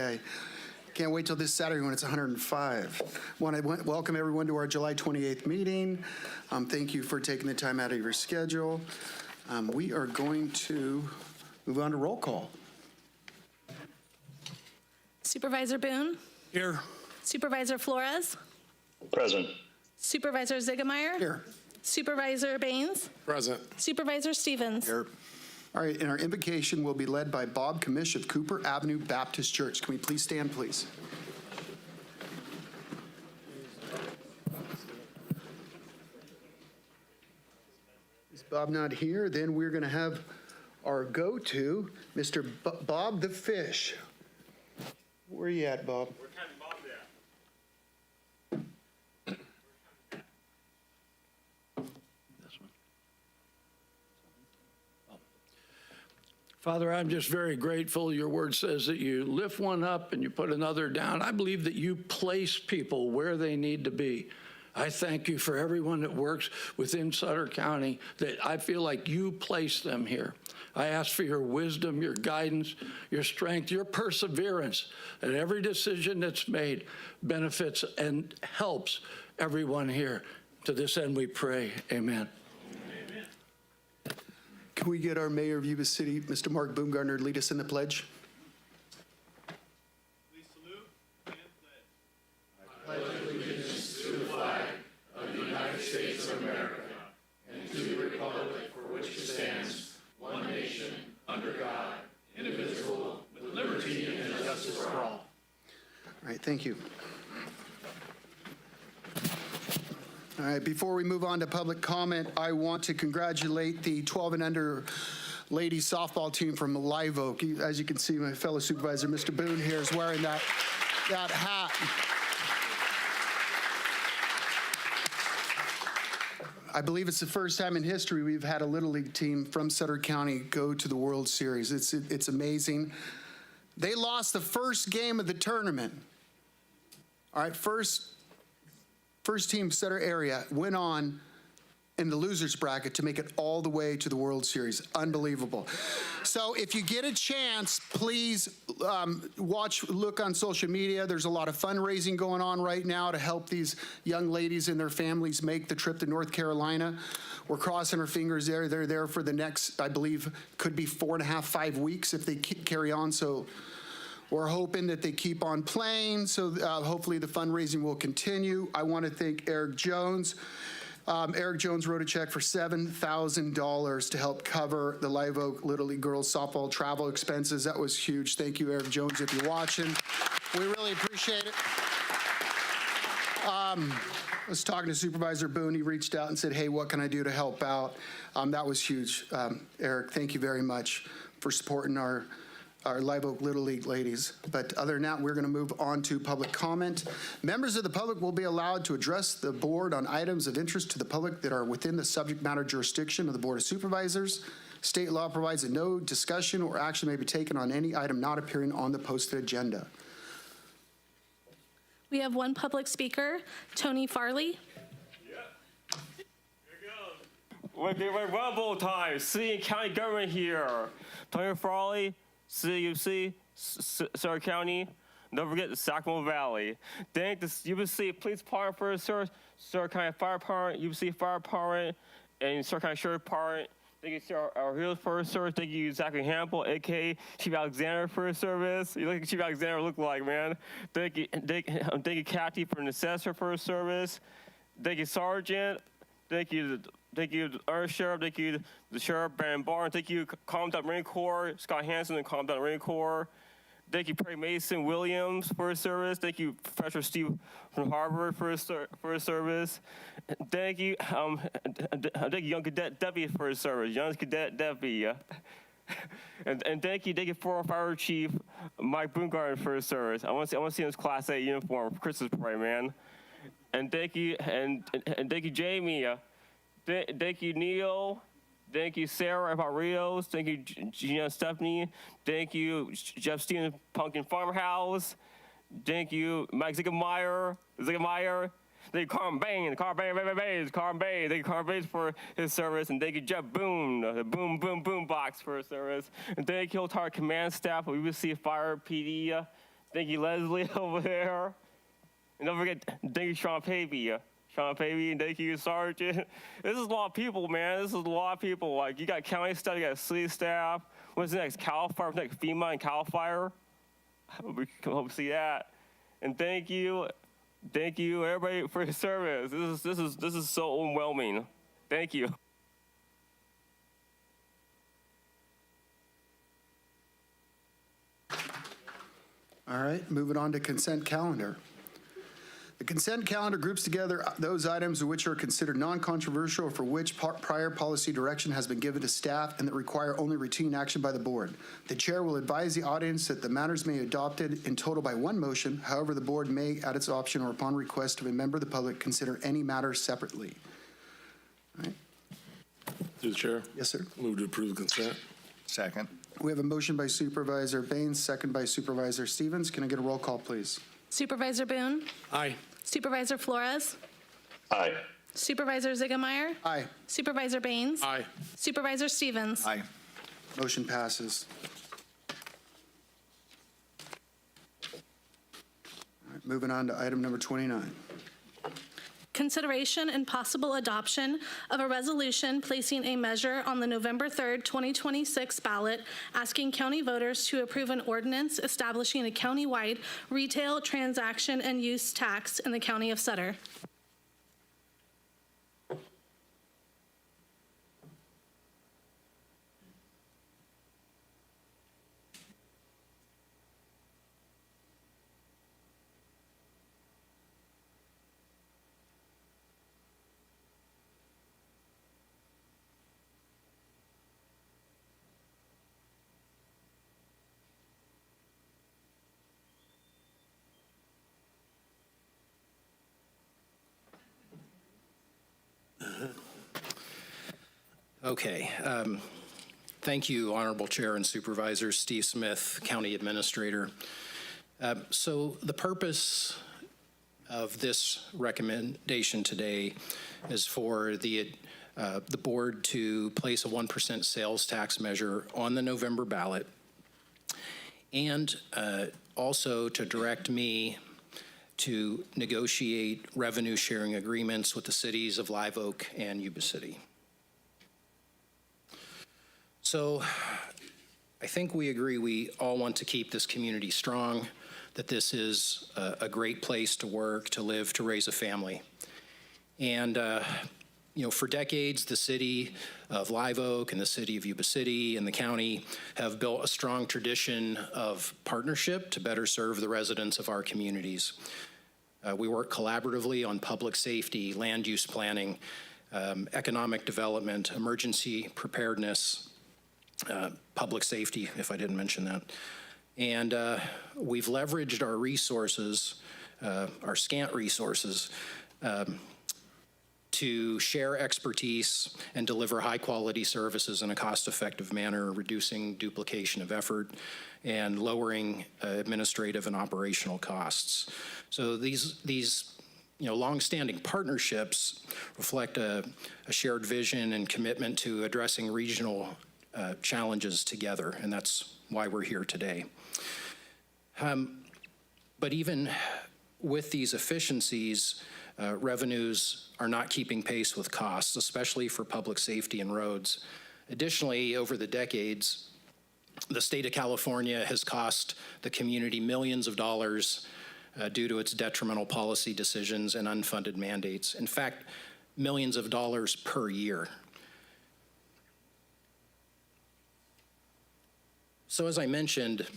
Okay. Can't wait till this Saturday when it's 105. Want to welcome everyone to our July 28th meeting. Thank you for taking the time out of your schedule. We are going to move on to roll call. Supervisor Boone? Here. Supervisor Flores? Present. Supervisor Ziegemeyer? Here. Supervisor Baines? Present. Supervisor Stevens? Here. All right, and our invocation will be led by Bob Commish of Cooper Avenue Baptist Church. Can we please stand, please? Is Bob not here? Then we're going to have our go-to, Mr. Bob the Fish. Where are you at, Bob? Where can Bob at? Father, I'm just very grateful. Your word says that you lift one up and you put another down. I believe that you place people where they need to be. I thank you for everyone that works within Sutter County, that I feel like you place them here. I ask for your wisdom, your guidance, your strength, your perseverance, that every decision that's made benefits and helps everyone here. To this end we pray, amen. Can we get our Mayor of Yuba City, Mr. Mark Boomgardner, to lead us in the pledge? Please salute and pledge. I pledge allegiance to the flag of the United States of America and to the republic for which it stands, one nation, under God, indivisible, with liberty and justice for all. All right, thank you. All right, before we move on to public comment, I want to congratulate the 12 and under ladies softball team from Live Oak. As you can see, my fellow supervisor, Mr. Boone, here is wearing that hat. I believe it's the first time in history we've had a Little League team from Sutter County go to the World Series. It's amazing. They lost the first game of the tournament. All right, first team Sutter area went on in the losers bracket to make it all the way to the World Series. Unbelievable. So if you get a chance, please look on social media. There's a lot of fundraising going on right now to help these young ladies and their families make the trip to North Carolina. We're crossing our fingers there. They're there for the next, I believe, could be 4.5, 5 weeks if they carry on. So we're hoping that they keep on playing, so hopefully the fundraising will continue. I want to thank Eric Jones. Eric Jones wrote a check for $7,000 to help cover the Live Oak Little League girls softball travel expenses. That was huge. Thank you, Eric Jones, if you're watching. We really appreciate it. I was talking to Supervisor Boone. He reached out and said, hey, what can I do to help out? That was huge. Eric, thank you very much for supporting our Live Oak Little League ladies. But other than that, we're going to move on to public comment. Members of the public will be allowed to address the board on items of interest to the public that are within the subject matter jurisdiction of the Board of Supervisors. State law provides that no discussion or action may be taken on any item not appearing on the posted agenda. We have one public speaker, Tony Farley. Yeah. Here it goes. We're Rumble time. City and county government here. Tony Farley, CUC, Sutter County. Don't forget the Sacramento Valley. Thank the Yuba-Sutter Police Department for the Sutter County Fire Department, Yuba-Sutter Fire Department, and Sutter County Sheriff Department. Thank you, our Heroes for the service. Thank you, Zachary Hampel, a.k.a. Chief Alexander for the service. You look like Chief Alexander look like, man. Thank you, Kathy for an assessor for the service. Thank you, Sergeant. Thank you, our sheriff. Thank you, the sheriff, Brandon Barnes. Thank you, Commandant Marine Corps, Scott Hansen, and Commandant Marine Corps. Thank you, Perry Mason Williams for his service. Thank you, Professor Steve from Harvard for his service. Thank you, Young Cadet Debbie for his service. Young Cadet Debbie. And thank you for Fire Chief Mike Boomgardner for his service. I want to see his Class A uniform for Christmas parade, man. And thank you, and thank you, Jamie. Thank you, Neil. Thank you, Sarah about Rios. Thank you, Gina Stephanie. Thank you, Jeff Stevens, Pumpkin Farmhouse. Thank you, Mike Ziegemeyer. Thank you, Carmen Bain. Thank you, Carmen Bain for his service. And thank you, Jeff Boone, the Boom Box for his service. And thank you, entire command staff of UBC Fire PD. Thank you, Leslie, over there. And don't forget, thank you, Sean Pavey. Sean Pavey, and thank you, Sergeant. This is a lot of people, man. This is a lot of people. Like, you got county staff, you got city staff. What's next? CAL FIRE, what's next? FEMA and CAL FIRE. We hope to see that. And thank you, everybody, for your service. This is so overwhelming. Thank you. All right, moving on to consent calendar. The consent calendar groups together those items which are considered non-controversial or for which prior policy direction has been given to staff and that require only routine action by the board. The chair will advise the audience that the matters may be adopted in total by one motion. However, the board may, at its option or upon request of a member of the public, consider any matter separately. All right. Through the chair. Yes, sir. Move to approve consent. Second. We have a motion by Supervisor Baines, second by Supervisor Stevens. Can I get a roll call, please? Supervisor Boone, Aye. Supervisor Flores, Aye. Supervisor Zigemeyer, Aye. Supervisor Baines, Aye. Supervisor Stevens. Aye. Motion passes. All right, moving on to item number 29. Consideration and possible adoption of a resolution placing a measure on the November 3rd, 2026 ballot asking county voters to approve an ordinance establishing a countywide retail transaction and use tax in the county of Sutter. Okay. Thank you, Honorable Chair and Supervisors. Steve Smith, County Administrator. So the purpose of this recommendation today is for the board to place a 1% sales tax measure on the November ballot and also to direct me to negotiate revenue sharing agreements with the cities of Live Oak and Yuba City. So I think we agree we all want to keep this community strong, that this is a great place to work, to live, to raise a family. And, you know, for decades, the city of Live Oak and the city of Yuba City and the county have built a strong tradition of partnership to better serve the residents of our communities. We work collaboratively on public safety, land use planning, economic development, emergency preparedness, public safety, if I didn't mention that. And we've leveraged our resources, our scant resources, to share expertise and deliver high-quality services in a cost-effective manner, reducing duplication of effort and lowering administrative and operational costs. So these long-standing partnerships reflect a shared vision and commitment to addressing regional challenges together, and that's why we're here today. But even with these efficiencies, revenues are not keeping pace with costs, especially for public safety and roads. Additionally, over the decades, the state of California has cost the community millions of dollars due to its detrimental policy decisions and unfunded mandates. In fact, millions of dollars per year. So as I mentioned,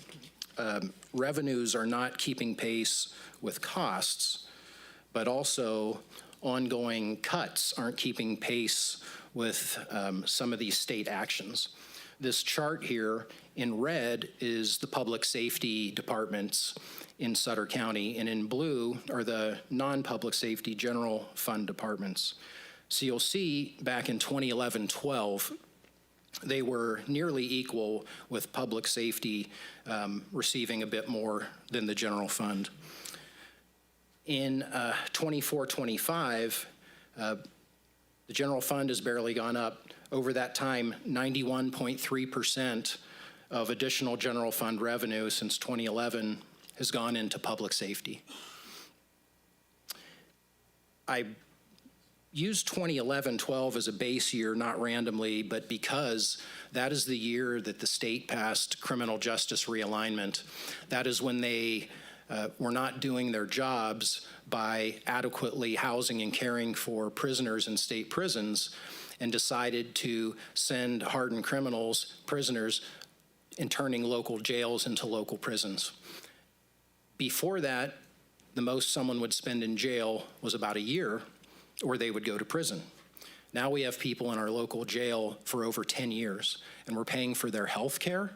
revenues are not keeping pace with costs, but also ongoing cuts aren't keeping pace with some of these state actions. This chart here in red is the public safety departments in Sutter County, and in blue are the non-public safety general fund departments. So you'll see back in 2011-12, they were nearly equal, with public safety receiving a bit more than the general fund. In 24-25, the general fund has barely gone up. Over that time, 91.3% of additional general fund revenue since 2011 has gone into public safety. I used 2011-12 as a base year, not randomly, but because that is the year that the state passed criminal justice realignment. That is when they were not doing their jobs by adequately housing and caring for prisoners in state prisons, and decided to send hardened criminals, prisoners, and turning local jails into local prisons. Before that, the most someone would spend in jail was about a year, or they would go to prison. Now we have people in our local jail for over 10 years, and we're paying for their health care,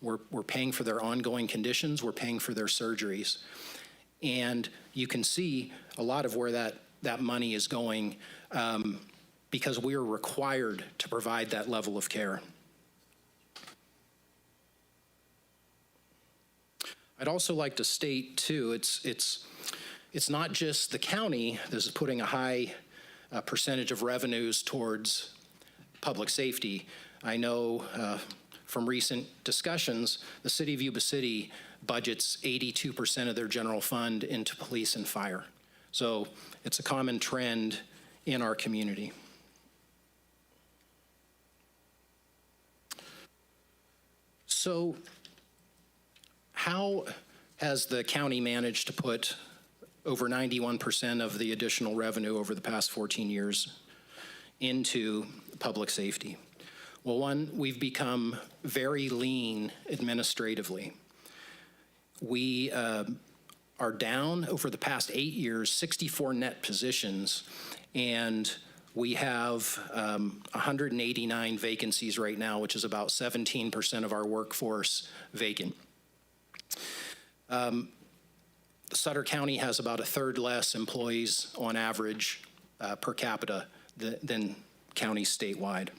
we're paying for their ongoing conditions, we're paying for their surgeries. And you can see a lot of where that money is going because we are required to provide that level of care. I'd also like to state too, it's not just the county that is putting a high percentage of revenues towards public safety. I know from recent discussions, the city of Yuba City budgets 82% of their general fund into police and fire. So it's a common trend in our community. So how has the county managed to put over 91% of the additional revenue over the past 14 years into public safety? Well, one, we've become very lean administratively. We are down over the past 8 years, 64 net positions, and we have 189 vacancies right now, which is about 17% of our workforce vacant. Sutter County has about a third less employees on average per capita than counties statewide.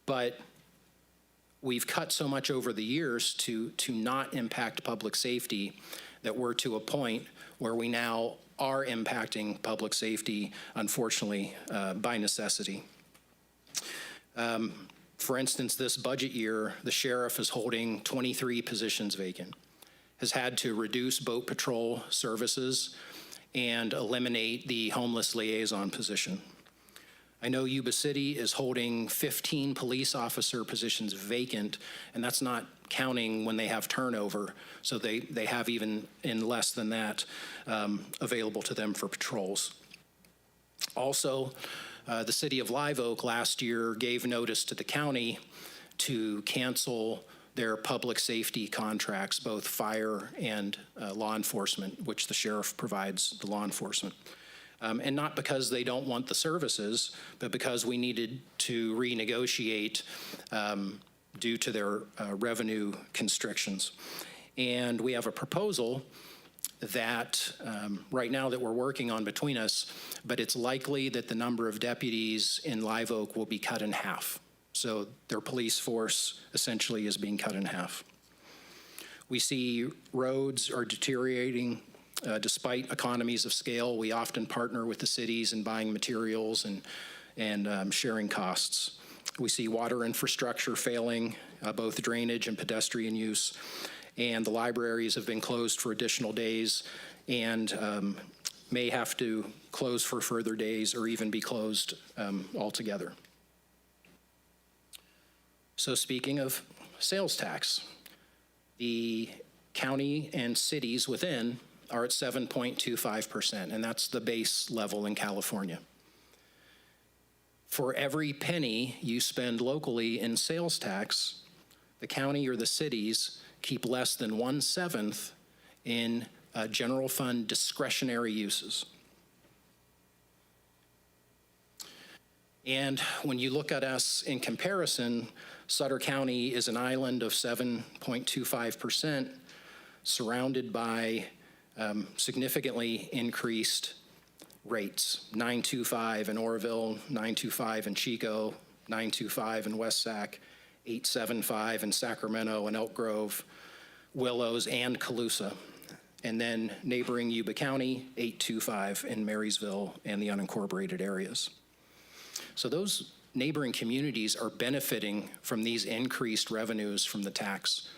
But we've cut so much over the years to not impact public safety that we're to a point where we now are impacting public safety, unfortunately, by necessity. For instance, this budget year, the sheriff is holding 23 positions vacant, has had to reduce boat patrol services and eliminate the homeless liaison position. I know Yuba City is holding 15 police officer positions vacant, and that's not counting when they have turnover, so they have even in less than that available to them for patrols. Also, the city of Live Oak last year gave notice to the county to cancel their public safety contracts, both fire and law enforcement, which the sheriff provides the law enforcement. And not because they don't want the services, but because we needed to renegotiate due to their revenue constrictions. And we have a proposal that right now that we're working on between us, but it's likely that the number of deputies in Live Oak will be cut in half. So their police force essentially is being cut in half. We see roads are deteriorating despite economies of scale. We often partner with the cities in buying materials and sharing costs. We see water infrastructure failing, both drainage and pedestrian use, and the libraries have been closed for additional days and may have to close for further days or even be closed altogether. So speaking of sales tax, the county and cities within are at 7.25%, and that's the base level in California. For every penny you spend locally in sales tax, the county or the cities keep less than 1/7 in general fund discretionary uses. And when you look at us in comparison, Sutter County is an island of 7.25%, surrounded by significantly increased rates. 9.25 in Oroville, 9.25 in Chico, 9.25 in West Sac, 8.75 in Sacramento and Elk Grove, Willows, and Colusa. And then neighboring Yuba County, 8.25 in Marysville and the unincorporated areas. So those neighboring communities are benefiting from these increased revenues from the tax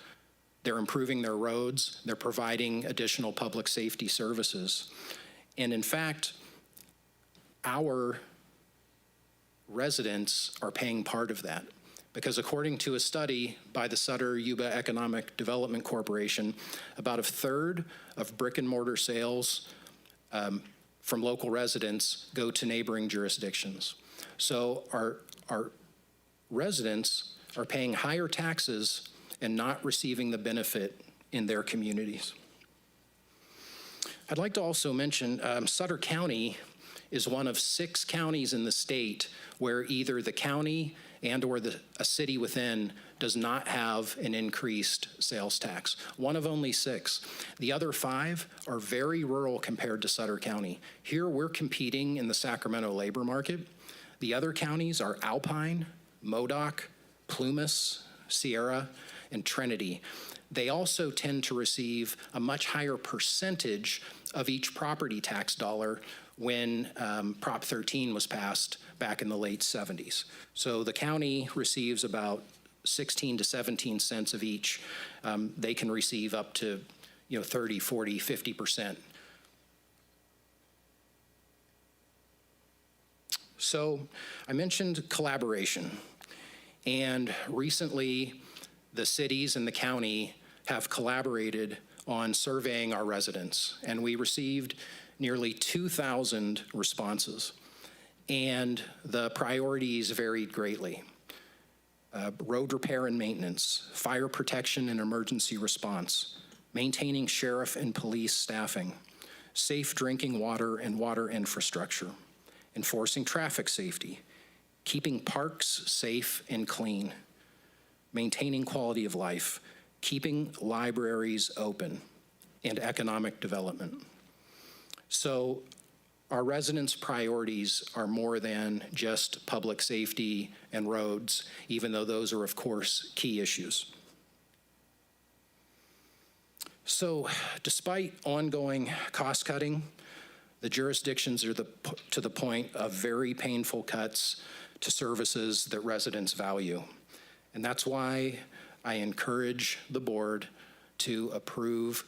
They're improving their roads. They're providing additional public safety services. And in fact, our residents are paying part of that. Because according to a study by the Sutter-Yuba Economic Development Corporation, about a third of brick and mortar sales from local residents go to neighboring jurisdictions. So our residents are paying higher taxes and not receiving the benefit in their communities. I'd like to also mention Sutter County is one of 6 counties in the state where either the county and/or a city within does not have an increased sales tax. One of only 6. The other 5 are very rural compared to Sutter County. Here we're competing in the Sacramento labor market. The other counties are Alpine, Modoc, Plumas, Sierra, and Trinity. They also tend to receive a much higher percentage of each property tax dollar when Prop 13 was passed back in the late 70s. So the county receives about 16 to 17 cents of each. They can receive up to 30, 40, 50%. So I mentioned collaboration. And recently, the cities and the county have collaborated on surveying our residents. And we received nearly 2,000 responses. And the priorities varied greatly. Road repair and maintenance, fire protection and emergency response, maintaining sheriff and police staffing, safe drinking water and water infrastructure, enforcing traffic safety, keeping parks safe and clean, maintaining quality of life, keeping libraries open, and economic development. So our residents' priorities are more than just public safety and roads, even though those are, of course, key issues. So despite ongoing cost cutting, the jurisdictions are to the point of very painful cuts to services that residents value. And that's why I encourage the board to approve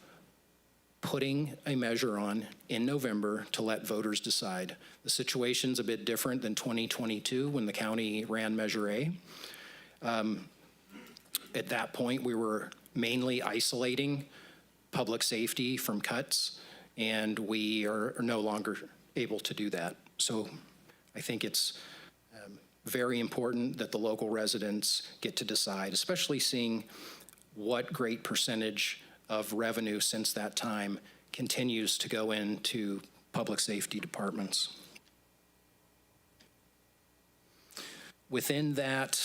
putting a measure on in November to let voters decide. The situation's a bit different than 2022 when the county ran Measure A. At that point, we were mainly isolating public safety from cuts, and we are no longer able to do that. So I think it's very important that the local residents get to decide, especially seeing what great percentage of revenue since that time continues to go into public safety departments. Within that,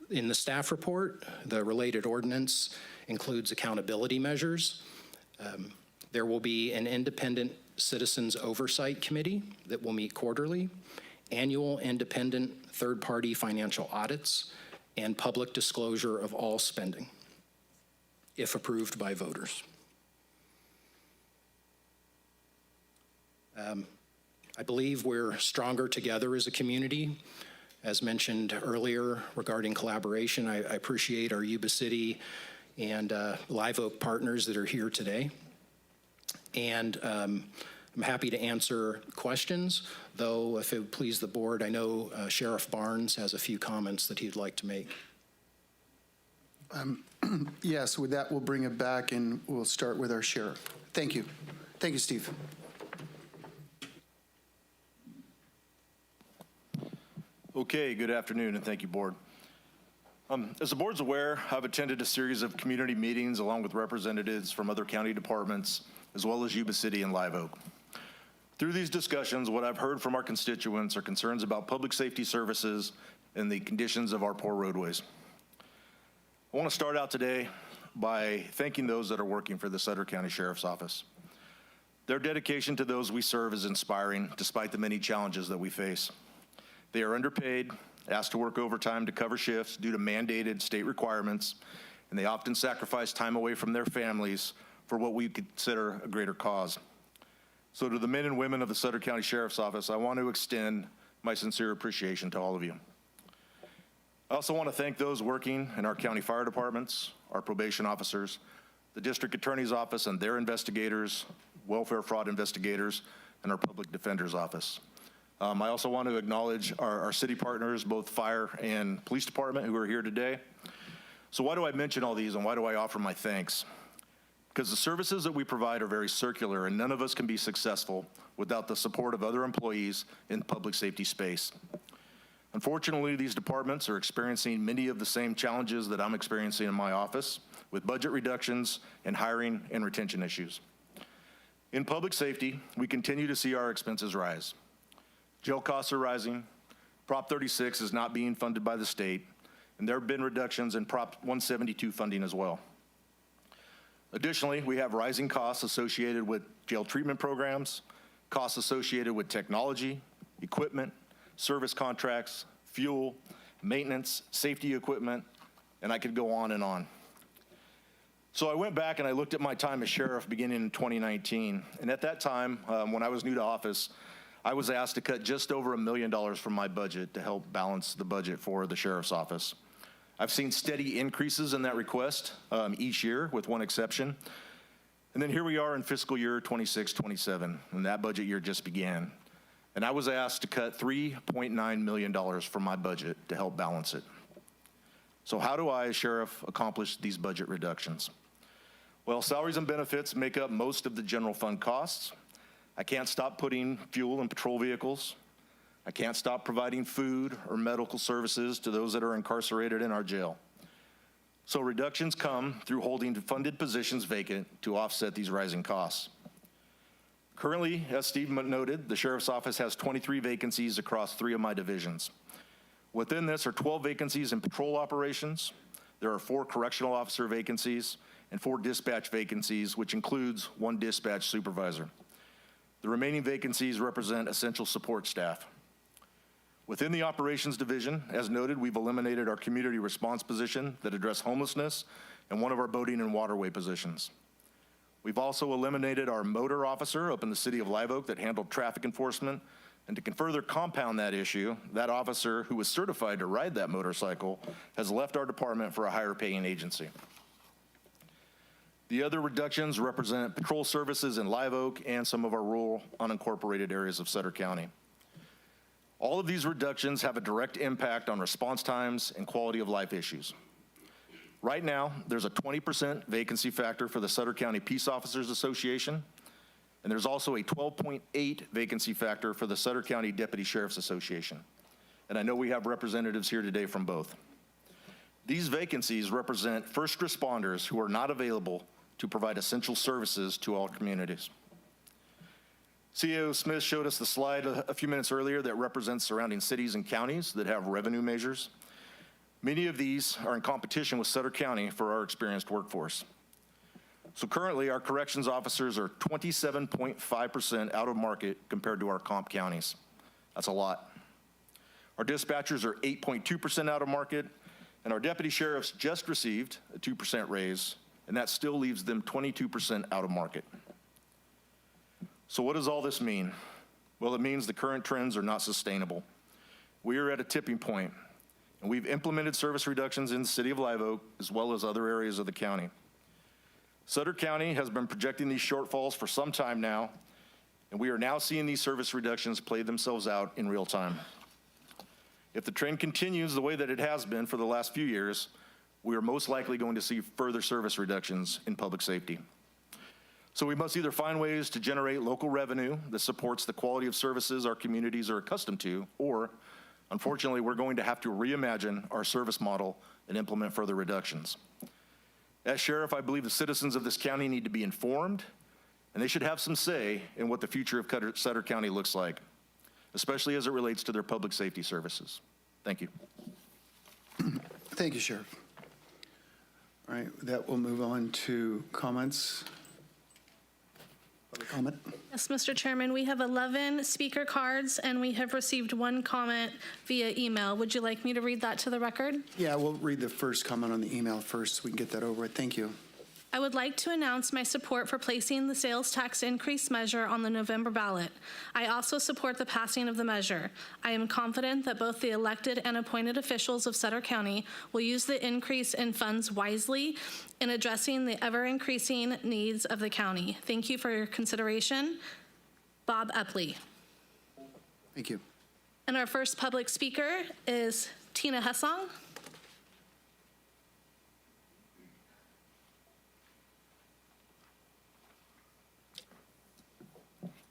in the staff report, the related ordinance includes accountability measures. There will be an independent citizens oversight committee that will meet quarterly, annual independent third-party financial audits, and public disclosure of all spending, if approved by voters. I believe we're stronger together as a community. As mentioned earlier regarding collaboration, I appreciate our Yuba City and Live Oak partners that are here today. And I'm happy to answer questions, though if it would please the board, I know Sheriff Barnes has a few comments that he'd like to make. Yes, with that, we'll bring it back and we'll start with our sheriff. Thank you. Thank you, Steve. Okay, good afternoon, and thank you, board. As the board's aware, I've attended a series of community meetings along with representatives from other county departments, as well as Yuba City and Live Oak. Through these discussions, what I've heard from our constituents are concerns about public safety services and the conditions of our poor roadways. I want to start out today by thanking those that are working for the Sutter County Sheriff's Office. Their dedication to those we serve is inspiring, despite the many challenges that we face. They are underpaid, asked to work overtime to cover shifts due to mandated state requirements, and they often sacrifice time away from their families for what we consider a greater cause. So to the men and women of the Sutter County Sheriff's Office, I want to extend my sincere appreciation to all of you. I also want to thank those working in our county fire departments, our probation officers, the district attorney's office and their investigators, welfare fraud investigators, and our public defender's office. I also want to acknowledge our city partners, both fire and police department, who are here today. So why do I mention all these and why do I offer my thanks? Because the services that we provide are very circular and none of us can be successful without the support of other employees in the public safety space. Unfortunately, these departments are experiencing many of the same challenges that I'm experiencing in my office with budget reductions and hiring and retention issues. In public safety, we continue to see our expenses rise. Jail costs are rising, Prop 36 is not being funded by the state, and there have been reductions in Prop 172 funding as well. Additionally, we have rising costs associated with jail treatment programs, costs associated with technology, equipment, service contracts, fuel, maintenance, safety equipment, and I could go on and on. So I went back and I looked at my time as sheriff beginning in 2019, and at that time, when I was new to office, I was asked to cut just over $1 million from my budget to help balance the budget for the sheriff's office. I've seen steady increases in that request each year, with one exception. And then here we are in fiscal year 26-27, and that budget year just began. And I was asked to cut $3.9 million from my budget to help balance it. So how do I, as sheriff, accomplish these budget reductions? Well, salaries and benefits make up most of the general fund costs. I can't stop putting fuel in patrol vehicles. I can't stop providing food or medical services to those that are incarcerated in our jail. So reductions come through holding funded positions vacant to offset these rising costs. Currently, as Steve noted, the sheriff's office has 23 vacancies across 3 of my divisions. Within this are 12 vacancies in patrol operations. There are 4 correctional officer vacancies and 4 dispatch vacancies, which includes 1 dispatch supervisor. The remaining vacancies represent essential support staff. Within the operations division, as noted, we've eliminated our community response position that addressed homelessness and one of our boating and waterway positions. We've also eliminated our motor officer up in the city of Live Oak that handled traffic enforcement. And to further compound that issue, that officer who was certified to ride that motorcycle has left our department for a higher paying agency. The other reductions represent patrol services in Live Oak and some of our rural unincorporated areas of Sutter County. All of these reductions have a direct impact on response times and quality of life issues. Right now, there's a 20% vacancy factor for the Sutter County Peace Officers Association, and there's also a 12.8 vacancy factor for the Sutter County Deputy Sheriff's Association. And I know we have representatives here today from both. These vacancies represent first responders who are not available to provide essential services to all communities. CEO Smith showed us the slide a few minutes earlier that represents surrounding cities and counties that have revenue measures. Many of these are in competition with Sutter County for our experienced workforce. So currently, our corrections officers are 27.5% out of market compared to our comp counties. That's a lot. Our dispatchers are 8.2% out of market, and our deputy sheriffs just received a 2% raise, and that still leaves them 22% out of market. So what does all this mean? Well, it means the current trends are not sustainable. We are at a tipping point, and we've implemented service reductions in the city of Live Oak as well as other areas of the county. Sutter County has been projecting these shortfalls for some time now, and we are now seeing these service reductions play themselves out in real time. If the trend continues the way that it has been for the last few years, we are most likely going to see further service reductions in public safety. So we must either find ways to generate local revenue that supports the quality of services our communities are accustomed to, or unfortunately, we're going to have to reimagine our service model and implement further reductions. As sheriff, I believe the citizens of this county need to be informed, and they should have some say in what the future of Sutter County looks like, especially as it relates to their public safety services. Thank you. Thank you, Sheriff. All right, with that we'll move on to comments. Public comment? Yes, Mr. Chairman, we have 11 speaker cards, and we have received 1 comment via email. Would you like me to read that to the record? Yeah, we'll read the first comment on the email first so we can get that over with. Thank you. I would like to announce my support for placing the sales tax increase measure on the November ballot. I also support the passing of the measure. I am confident that both the elected and appointed officials of Sutter County will use the increase in funds wisely in addressing the ever-increasing needs of the county. Thank you for your consideration. Bob Epley. Thank you. And our first public speaker is Tina Hessong.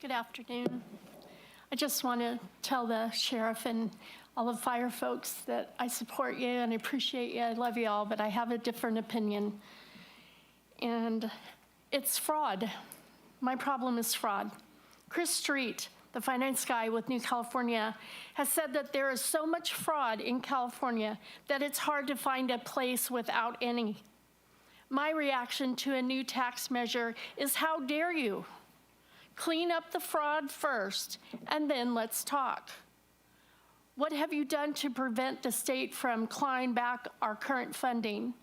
Good afternoon. I just want to tell the sheriff and all the fire folks that I support you and I appreciate you. I love you all, but I have a different opinion. And it's fraud. My problem is fraud. Chris Street, the finance guy with New California, has said that there is so much fraud in California that it's hard to find a place without any. My reaction to a new tax measure is, how dare you? Clean up the fraud first, and then let's talk. What have you done to prevent the state from clawing back our current funding?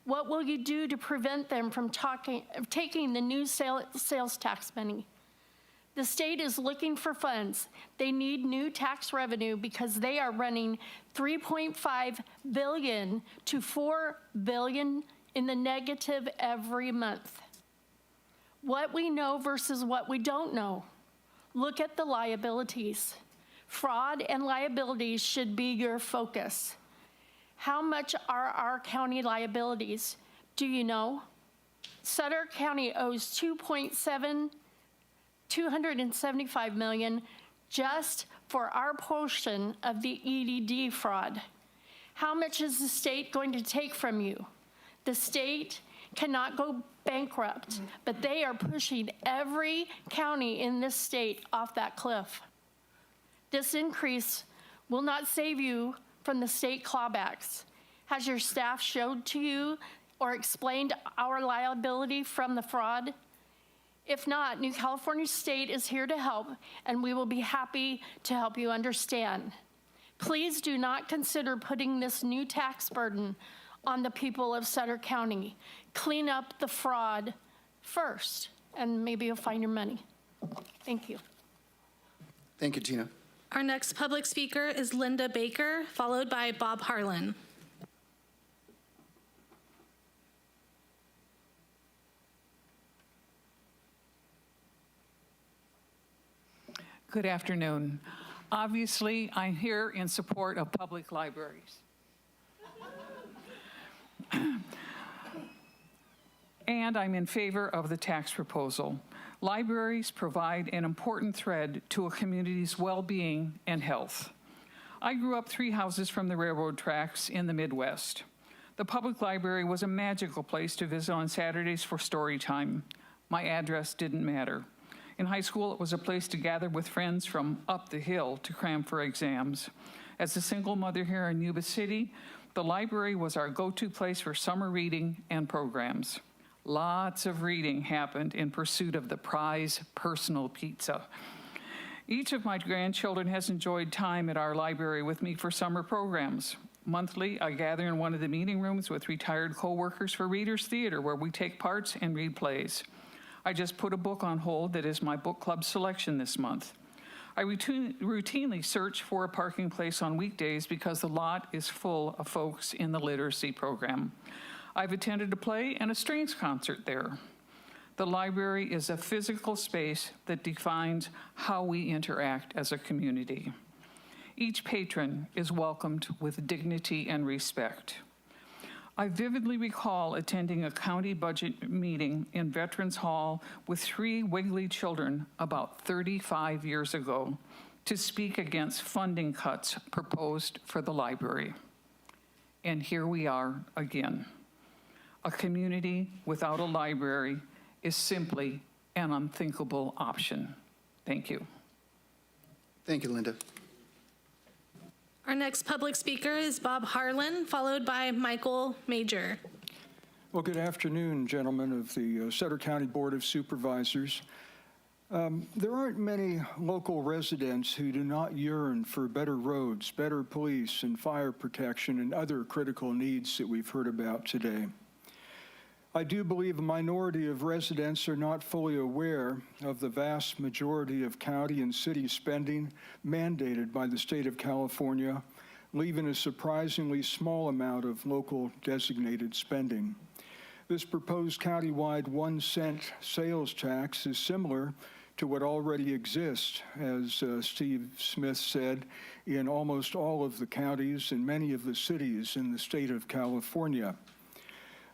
What will you do to prevent them from taking the new sales tax money? The state is looking for funds. They need new tax revenue because they are running $3.5 billion to $4 billion in the negative every month. What we know versus what we don't know. Look at the liabilities. Fraud and liabilities should be your focus. How much are our county liabilities? Do you know? Sutter County owes $275 million just for our portion of the EDD fraud. How much is the state going to take from you? The state cannot go bankrupt, but they are pushing every county in this state off that cliff. This increase will not save you from the state clawbacks. Has your staff showed to you or explained our liability from the fraud? If not, New California State is here to help, and we will be happy to help you understand. Please do not consider putting this new tax burden on the people of Sutter County. Clean up the fraud first, and maybe you'll find your money. Thank you. Thank you, Tina. Our next public speaker is Linda Baker, followed by Bob Harlan. Good afternoon. Obviously, I'm here in support of public libraries. And I'm in favor of the tax proposal. Libraries provide an important thread to a community's well-being and health. I grew up 3 houses from the railroad tracks in the Midwest. The public library was a magical place to visit on Saturdays for story time. My address didn't matter. In high school, it was a place to gather with friends from up the hill to cram for exams. As a single mother here in Yuba City, the library was our go-to place for summer reading and programs. Lots of reading happened in pursuit of the prize personal pizza. Each of my grandchildren has enjoyed time at our library with me for summer programs. Monthly, I gather in one of the meeting rooms with retired coworkers for Readers Theater, where we take parts and read plays. I just put a book on hold that is my book club selection this month. I routinely search for a parking place on weekdays because the lot is full of folks in the literacy program. I've attended a play and a strings concert there. The library is a physical space that defines how we interact as a community. Each patron is welcomed with dignity and respect. I vividly recall attending a county budget meeting in Veterans Hall with 3 wiggly children about 35 years ago to speak against funding cuts proposed for the library. And here we are again. A community without a library is simply an unthinkable option. Thank you. Thank you, Linda. Our next public speaker is Bob Harlan, followed by Michael Major. Well, good afternoon, gentlemen of the Sutter County Board of Supervisors. There aren't many local residents who do not yearn for better roads, better police and fire protection, and other critical needs that we've heard about today. I do believe a minority of residents are not fully aware of the vast majority of county and city spending mandated by the state of California, leaving a surprisingly small amount of local designated spending. This proposed countywide 1-cent sales tax is similar to what already exists, as Steve Smith said, in almost all of the counties and many of the cities in the state of California.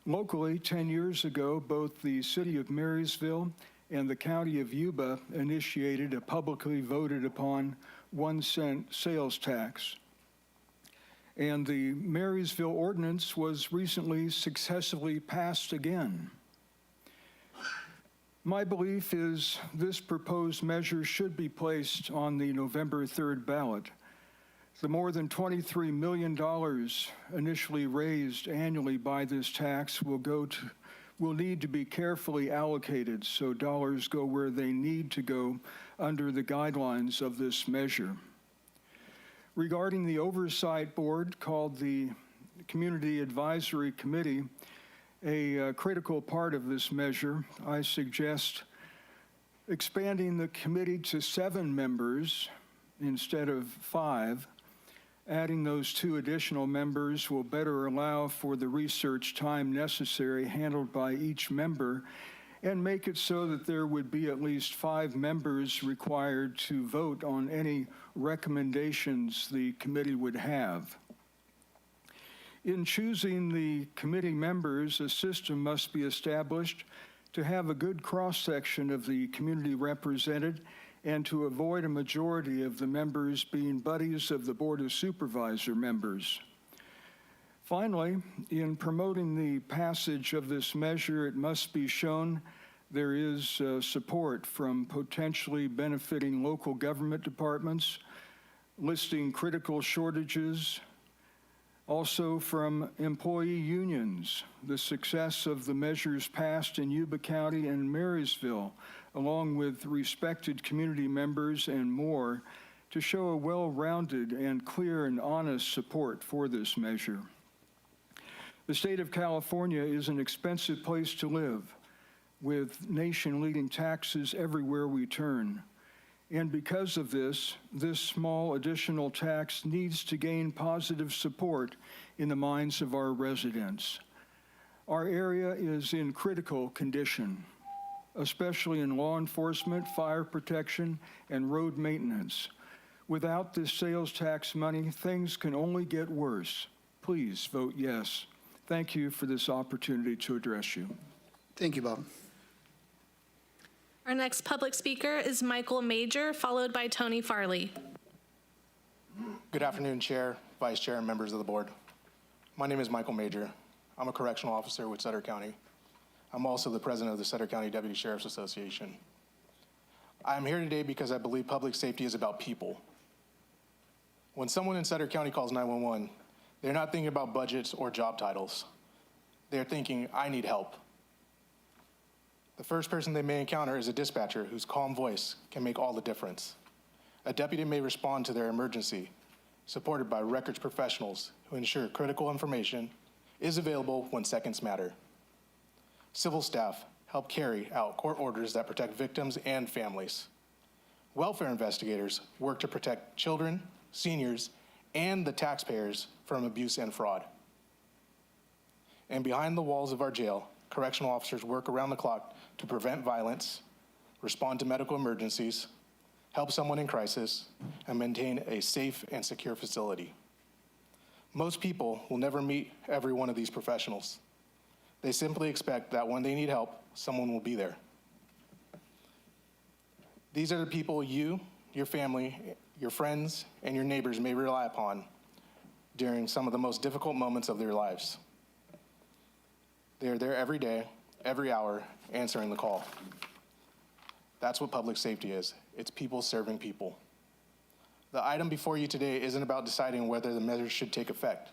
Locally, 10 years ago, both the city of Marysville and the county of Yuba initiated a publicly voted upon 1-cent sales tax. And the Marysville ordinance was recently successfully passed again. My belief is this proposed measure should be placed on the November 3rd ballot. The more than $23 million initially raised annually by this tax will need to be carefully allocated so dollars go where they need to go under the guidelines of this measure. Regarding the oversight board called the Community Advisory Committee, a critical part of this measure, I suggest expanding the committee to 7 members instead of 5. Adding those 2 additional members will better allow for the research time necessary handled by each member and make it so that there would be at least 5 members required to vote on any recommendations the committee would have. In choosing the committee members, a system must be established to have a good cross-section of the community represented and to avoid a majority of the members being buddies of the Board of Supervisor members. Finally, in promoting the passage of this measure, it must be shown there is support from potentially benefiting local government departments, listing critical shortages, also from employee unions, the success of the measures passed in Yuba County and Marysville, along with respected community members and more, to show a well-rounded and clear and honest support for this measure. The state of California is an expensive place to live, with nation-leading taxes everywhere we turn. And because of this small additional tax needs to gain positive support in the minds of our residents. Our area is in critical condition, especially in law enforcement, fire protection, and road maintenance. Without this sales tax money, things can only get worse. Please vote yes. Thank you for this opportunity to address you. Thank you, Bob. Our next public speaker is Michael Major, followed by Tony Farley. Good afternoon, Chair, Vice Chair, and members of the board. My name is Michael Major. I'm a correctional officer with Sutter County. I'm also the president of the Sutter County Deputy Sheriff's Association. I'm here today because I believe public safety is about people. When someone in Sutter County calls 911, they're not thinking about budgets or job titles. They're thinking, I need help. The first person they may encounter is a dispatcher whose calm voice can make all the difference. A deputy may respond to their emergency, supported by records professionals who ensure critical information is available when seconds matter. Civil staff help carry out court orders that protect victims and families. Welfare investigators work to protect children, seniors, and the taxpayers from abuse and fraud. And behind the walls of our jail, correctional officers work around the clock to prevent violence, respond to medical emergencies, help someone in crisis, and maintain a safe and secure facility. Most people will never meet every one of these professionals. They simply expect that when they need help, someone will be there. These are the people you, your family, your friends, and your neighbors may rely upon during some of the most difficult moments of their lives. They are there every day, every hour, answering the call. That's what public safety is. It's people serving people. The item before you today isn't about deciding whether the measures should take effect.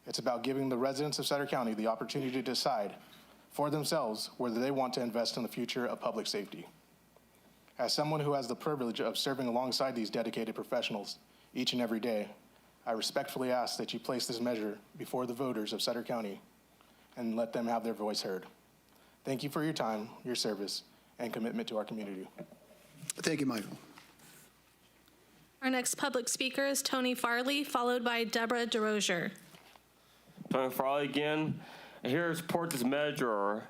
It's about giving the residents of Sutter County the opportunity to decide for themselves whether they want to invest in the future of public safety. As someone who has the privilege of serving alongside these dedicated professionals each and every day, I respectfully ask that you place this measure before the voters of Sutter County and let them have their voice heard. Thank you for your time, your service, and commitment to our community. Thank you, Michael. Our next public speaker is Tony Farley, followed by Deborah DeRozier. Tony Farley again. Here to support this measure.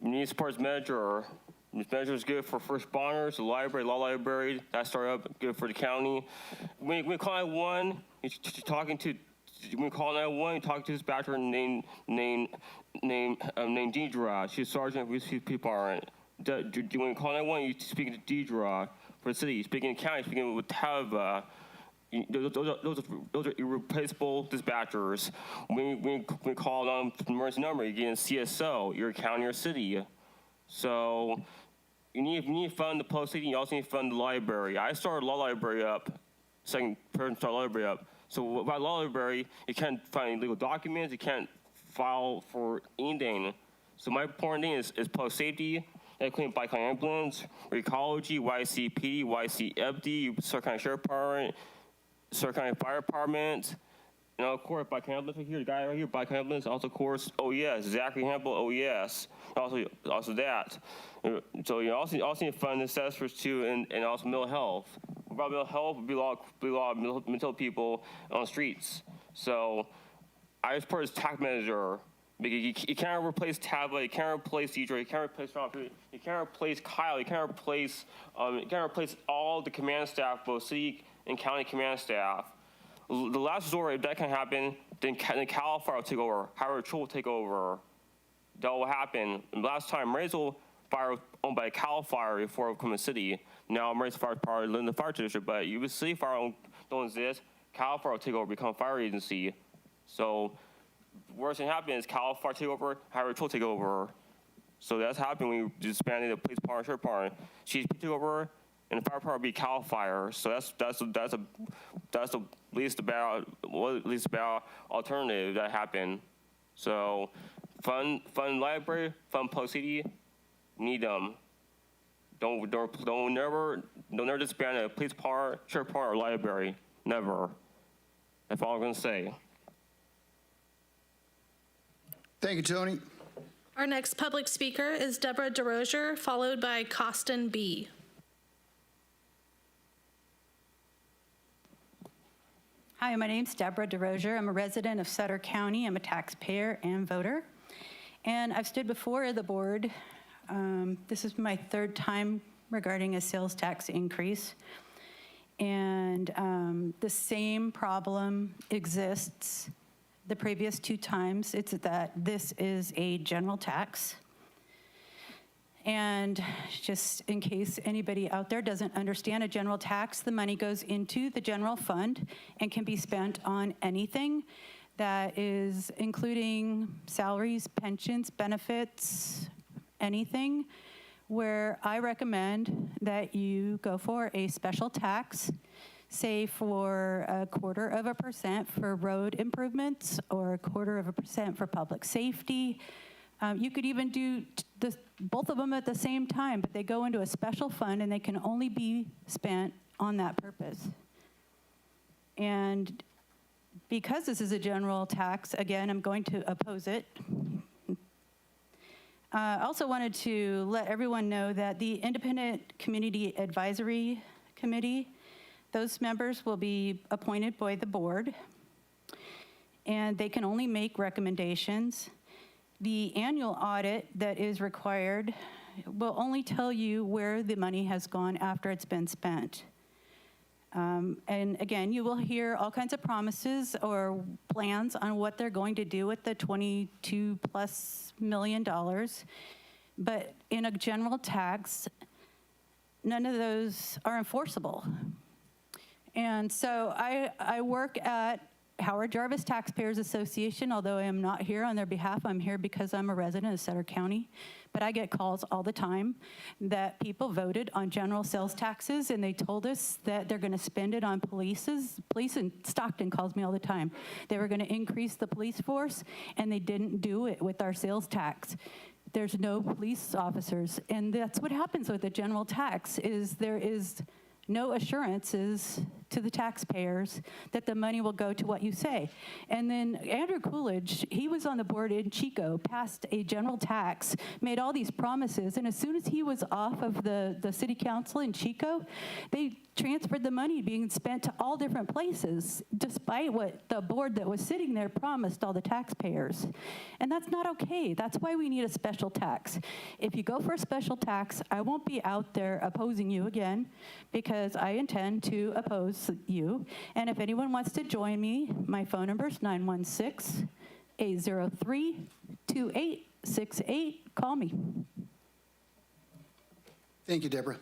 We need to support this measure. This measure is good for first responders, the library, law library. That started up good for the county. When you call 911, you're talking to. When you call 911, you're talking to this dispatcher named Deidre. She's a sergeant. These people aren't. When you call 911, you're speaking to Deidre for the city. You're speaking to county. You're speaking with Tava. Those are irreplaceable dispatchers. When we call them from the emergency number, you get a CSO, your county or city. So you need to fund the post city. You also need to fund the library. I started law library up, second person started library up. So by law library, you can't find legal documents. You can't file for anything. So my important thing is post safety, including bike ambulance, ecology, YCPD, YCFD, Sutter County Sheriff Department, Sutter County Fire Department, and of course, bike ambulance right here, the guy right here, bike ambulance, also of course, OES, Zachary Hempel, OES, also that. So you also need to fund assessors too, and also mental health. Without mental health, would be a lot of mental people on the streets. So I support this tax measure. You can't replace Tabla, you can't replace Deidre, you can't replace Rob, you can't replace Kyle, you can't replace all the command staff, both city and county command staff. The last resort, if that can happen, then Cal Fire will take over, Howard Patrol will take over. That will happen. And last time, Marysville Fire was owned by Cal Fire before it became a city. Now Marysville Fire is part of the fire district, but Yuba-City Fire don't exist. Cal Fire will take over, become a fire agency. So worst thing happen is Cal Fire take over, Howard Patrol take over. So that's happened when you disbanded the police department, sheriff department. CHP took over, and the fire department would be Cal Fire. So that's the least bad alternative that happened. So fund library, fund post city, need them. Don't never disband a police department, sheriff department, or library. Never. That's all I'm gonna say. Thank you, Tony. Our next public speaker is Deborah DeRozier, followed by Costin B. Hi, my name's Deborah DeRozier. I'm a resident of Sutter County. I'm a taxpayer and voter. And I've stood before the board. This is my third time regarding a sales tax increase. And the same problem exists the previous two times. It's that this is a general tax. And just in case anybody out there doesn't understand a general tax, the money goes into the general fund and can be spent on anything that is including salaries, pensions, benefits, anything, where I recommend that you go for a special tax, say for 0.25% for road improvements or 0.25% for public safety. You could even do both of them at the same time, but they go into a special fund and they can only be spent on that purpose. And because this is a general tax, again, I'm going to oppose it. I also wanted to let everyone know that the Independent Community Advisory Committee, those members will be appointed by the board, and they can only make recommendations. The annual audit that is required will only tell you where the money has gone after it's been spent. And again, you will hear all kinds of promises or plans on what they're going to do with the $22+ million. But in a general tax, none of those are enforceable. And so I work at Howard Jarvis Taxpayers Association. Although I am not here on their behalf, I'm here because I'm a resident of Sutter County. But I get calls all the time that people voted on general sales taxes and they told us that they're going to spend it on police in Stockton calls me all the time. They were going to increase the police force and they didn't do it with our sales tax. There's no police officers, and that's what happens with the general tax is there is no assurances to the taxpayers that the money will go to what you say. And then Andrew Coolidge, he was on the board in Chico, passed a general tax, made all these promises, and as soon as he was off of the city council in Chico, they transferred the money being spent to all different places, despite what the board that was sitting there promised all the taxpayers. And that's not okay. That's why we need a special tax. If you go for a special tax, I won't be out there opposing you again, because I intend to oppose you. And if anyone wants to join me, my phone number is 916-803-2868. Call me. Thank you, Deborah.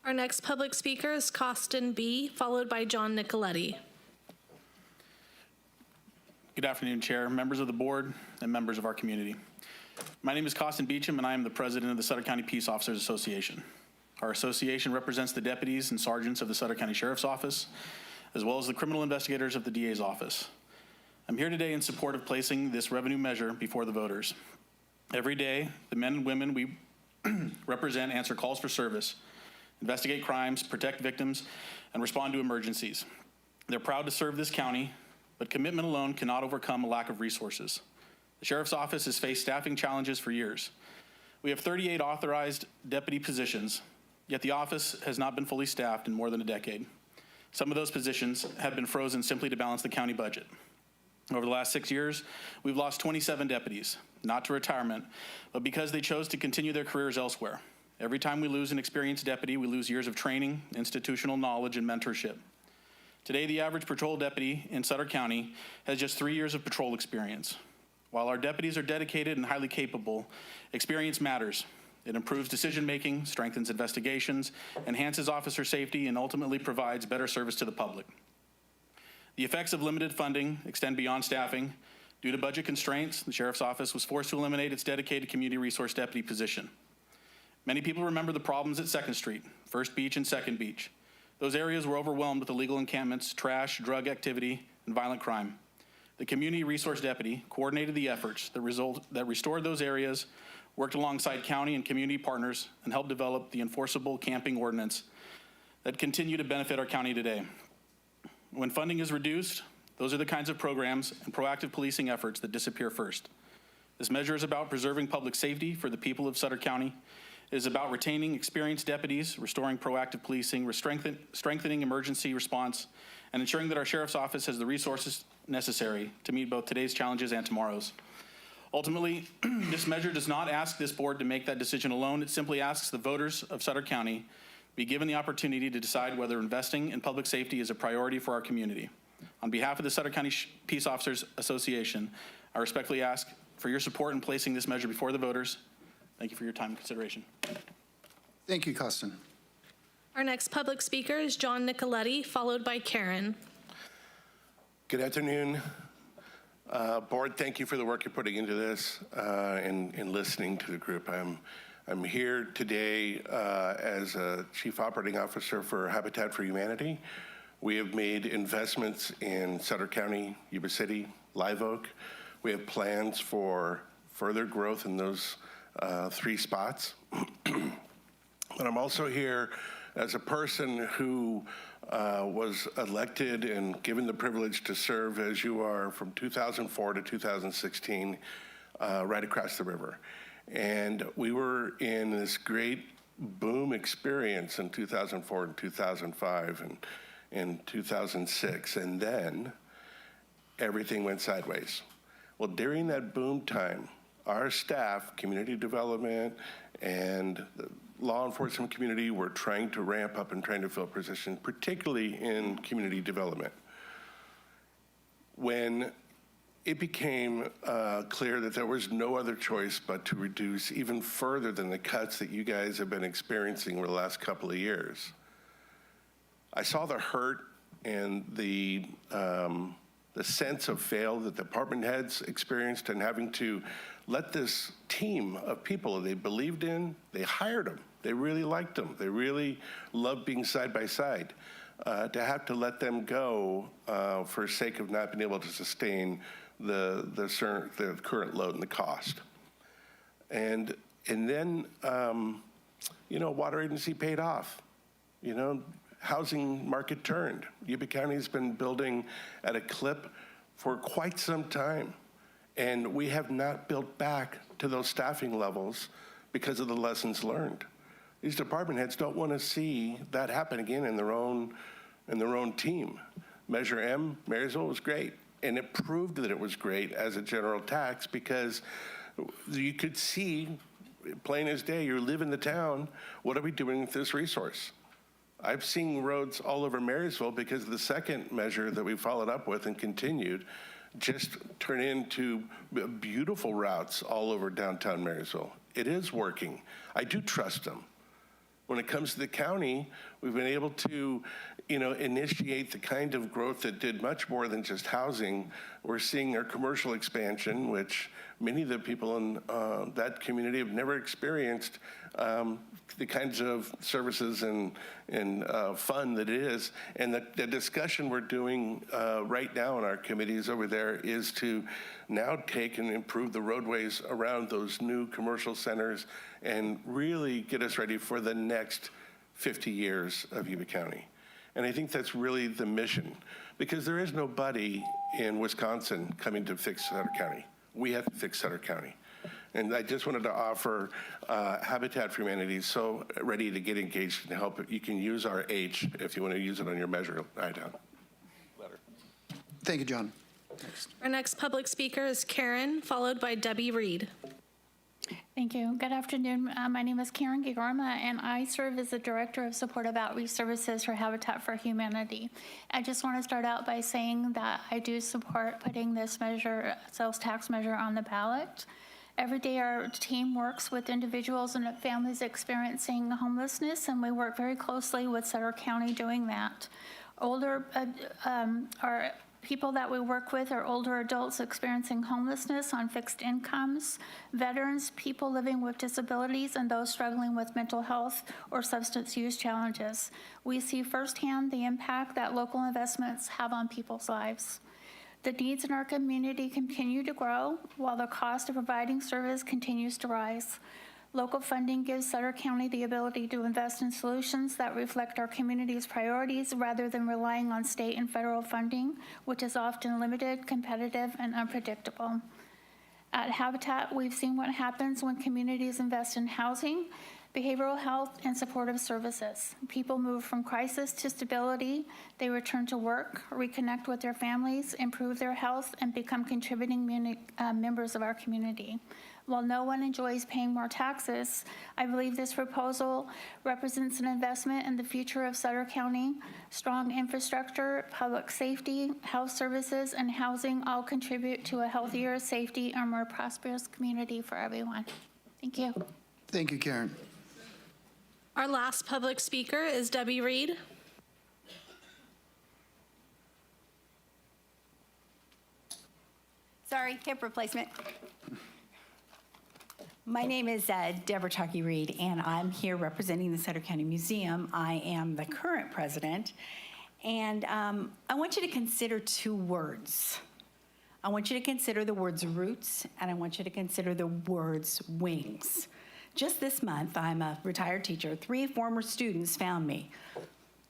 Our next public speaker is Costin B., followed by John Nicoletti. Good afternoon, Chair, members of the board, and members of our community. My name is Costin Beecham, and I am the president of the Sutter County Peace Officers Association. Our association represents the deputies and sergeants of the Sutter County Sheriff's Office, as well as the criminal investigators of the DA's office. I'm here today in support of placing this revenue measure before the voters. Every day, the men and women we represent answer calls for service, investigate crimes, protect victims, and respond to emergencies. They're proud to serve this county, but commitment alone cannot overcome a lack of resources. The Sheriff's Office has faced staffing challenges for years. We have 38 authorized deputy positions, yet the office has not been fully staffed in more than a decade. Some of those positions have been frozen simply to balance the county budget. Over the last 6 years, we've lost 27 deputies, not to retirement, but because they chose to continue their careers elsewhere. Every time we lose an experienced deputy, we lose years of training, institutional knowledge, and mentorship. Today, the average patrol deputy in Sutter County has just 3 years of patrol experience. While our deputies are dedicated and highly capable, experience matters. It improves decision-making, strengthens investigations, enhances officer safety, and ultimately provides better service to the public. The effects of limited funding extend beyond staffing. Due to budget constraints, the Sheriff's Office was forced to eliminate its dedicated community resource deputy position. Many people remember the problems at 2nd Street, First Beach and 2nd Beach. Those areas were overwhelmed with illegal encampments, trash, drug activity, and violent crime. The community resource deputy coordinated the efforts that restored those areas, worked alongside county and community partners, and helped develop the enforceable camping ordinance that continue to benefit our county today. When funding is reduced, those are the kinds of programs and proactive policing efforts that disappear first. This measure is about preserving public safety for the people of Sutter County. It is about retaining experienced deputies, restoring proactive policing, strengthening emergency response, and ensuring that our Sheriff's Office has the resources necessary to meet both today's challenges and tomorrow's. Ultimately, this measure does not ask this board to make that decision alone. It simply asks the voters of Sutter County be given the opportunity to decide whether investing in public safety is a priority for our community. On behalf of the Sutter County Peace Officers Association, I respectfully ask for your support in placing this measure before the voters. Thank you for your time and consideration. Thank you, Costin. Our next public speaker is John Nicoletti, followed by Karen. Good afternoon. Board, thank you for the work you're putting into this and listening to the group. I'm here today as a Chief Operating Officer for Habitat for Humanity. We have made investments in Sutter County, Yuba City, Live Oak. We have plans for further growth in those 3 spots. But I'm also here as a person who was elected and given the privilege to serve as you are from 2004 to 2016 right across the river. And we were in this great boom experience in 2004 and 2005 and in 2006, and then everything went sideways. Well, during that boom time, our staff, community development, and the law enforcement community were trying to ramp up and trying to fill positions, particularly in community development. When it became clear that there was no other choice but to reduce even further than the cuts that you guys have been experiencing over the last couple of years, I saw the hurt and the sense of fail that department heads experienced and having to let this team of people they believed in, they hired them. They really liked them. They really loved being side by side. To have to let them go for sake of not being able to sustain the current load and the cost. And then, water agency paid off. housing market turned. Yuba County's been building at a clip for quite some time, and we have not built back to those staffing levels because of the lessons learned. These department heads don't want to see that happen again in their own team. Measure M, Marysville was great, and it proved that it was great as a general tax because you could see, plain as day, you live in the town, what are we doing with this resource? I've seen roads all over Marysville because of the second measure that we followed up with and continued just turn into beautiful routes all over downtown Marysville. It is working. I do trust them. When it comes to the county, we've been able to, initiate the kind of growth that did much more than just housing. We're seeing our commercial expansion, which many of the people in that community have never experienced the kinds of services and fun that it is. And the discussion we're doing right now in our committees over there is to now take and improve the roadways around those new commercial centers and really get us ready for the next 50 years of Yuba County. And I think that's really the mission, because there is nobody in Wisconsin coming to fix Sutter County. We have to fix Sutter County. And I just wanted to offer Habitat for Humanity is so ready to get engaged and help. You can use our H if you want to use it on your measure item. Letter. Thank you, John. Our next public speaker is Karen, followed by Debbie Reed. Thank you. Good afternoon. My name is Karen Gigorma, and I serve as the Director of Supportive Outreach Services for Habitat for Humanity. I just want to start out by saying that I do support putting this measure, sales tax measure, on the ballot. Every day our team works with individuals and families experiencing homelessness, and we work very closely with Sutter County doing that. Our people that we work with are older adults experiencing homelessness on fixed incomes, veterans, people living with disabilities, and those struggling with mental health or substance use challenges. We see firsthand the impact that local investments have on people's lives. The needs in our community continue to grow while the cost of providing service continues to rise. Local funding gives Sutter County the ability to invest in solutions that reflect our community's priorities rather than relying on state and federal funding, which is often limited, competitive, and unpredictable. At Habitat, we've seen what happens when communities invest in housing, behavioral health, and supportive services. People move from crisis to stability. They return to work, reconnect with their families, improve their health, and become contributing members of our community. While no one enjoys paying more taxes, I believe this proposal represents an investment in the future of Sutter County. Strong infrastructure, public safety, health services, and housing all contribute to a healthier, safer, and more prosperous community for everyone. Thank you. Thank you, Karen. Our last public speaker is Debbie Reed. Sorry, hip replacement. My name is Deborah Chalky Reed, and I'm here representing the Sutter County Museum. I am the current president, and I want you to consider two words. I want you to consider the words roots, and I want you to consider the words wings. Just this month, I'm a retired teacher. 3 former students found me.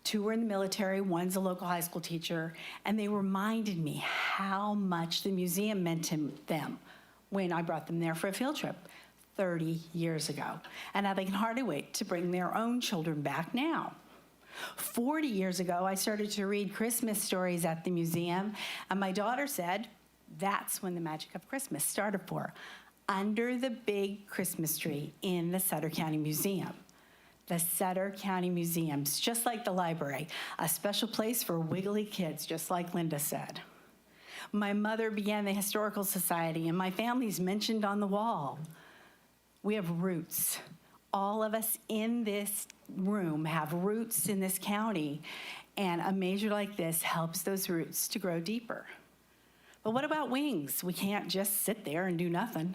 2 were in the military, one's a local high school teacher, and they reminded me how much the museum meant to them when I brought them there for a field trip 30 years ago, and how they can hardly wait to bring their own children back now. 40 years ago, I started to read Christmas stories at the museum, and my daughter said, that's when the magic of Christmas started for her. Under the big Christmas tree in the Sutter County Museum. The Sutter County Museum's just like the library, a special place for wiggly kids, just like Linda said. My mother began the Historical Society, and my family's mentioned on the wall. We have roots. All of us in this room have roots in this county, and a measure like this helps those roots to grow deeper. But what about wings? We can't just sit there and do nothing.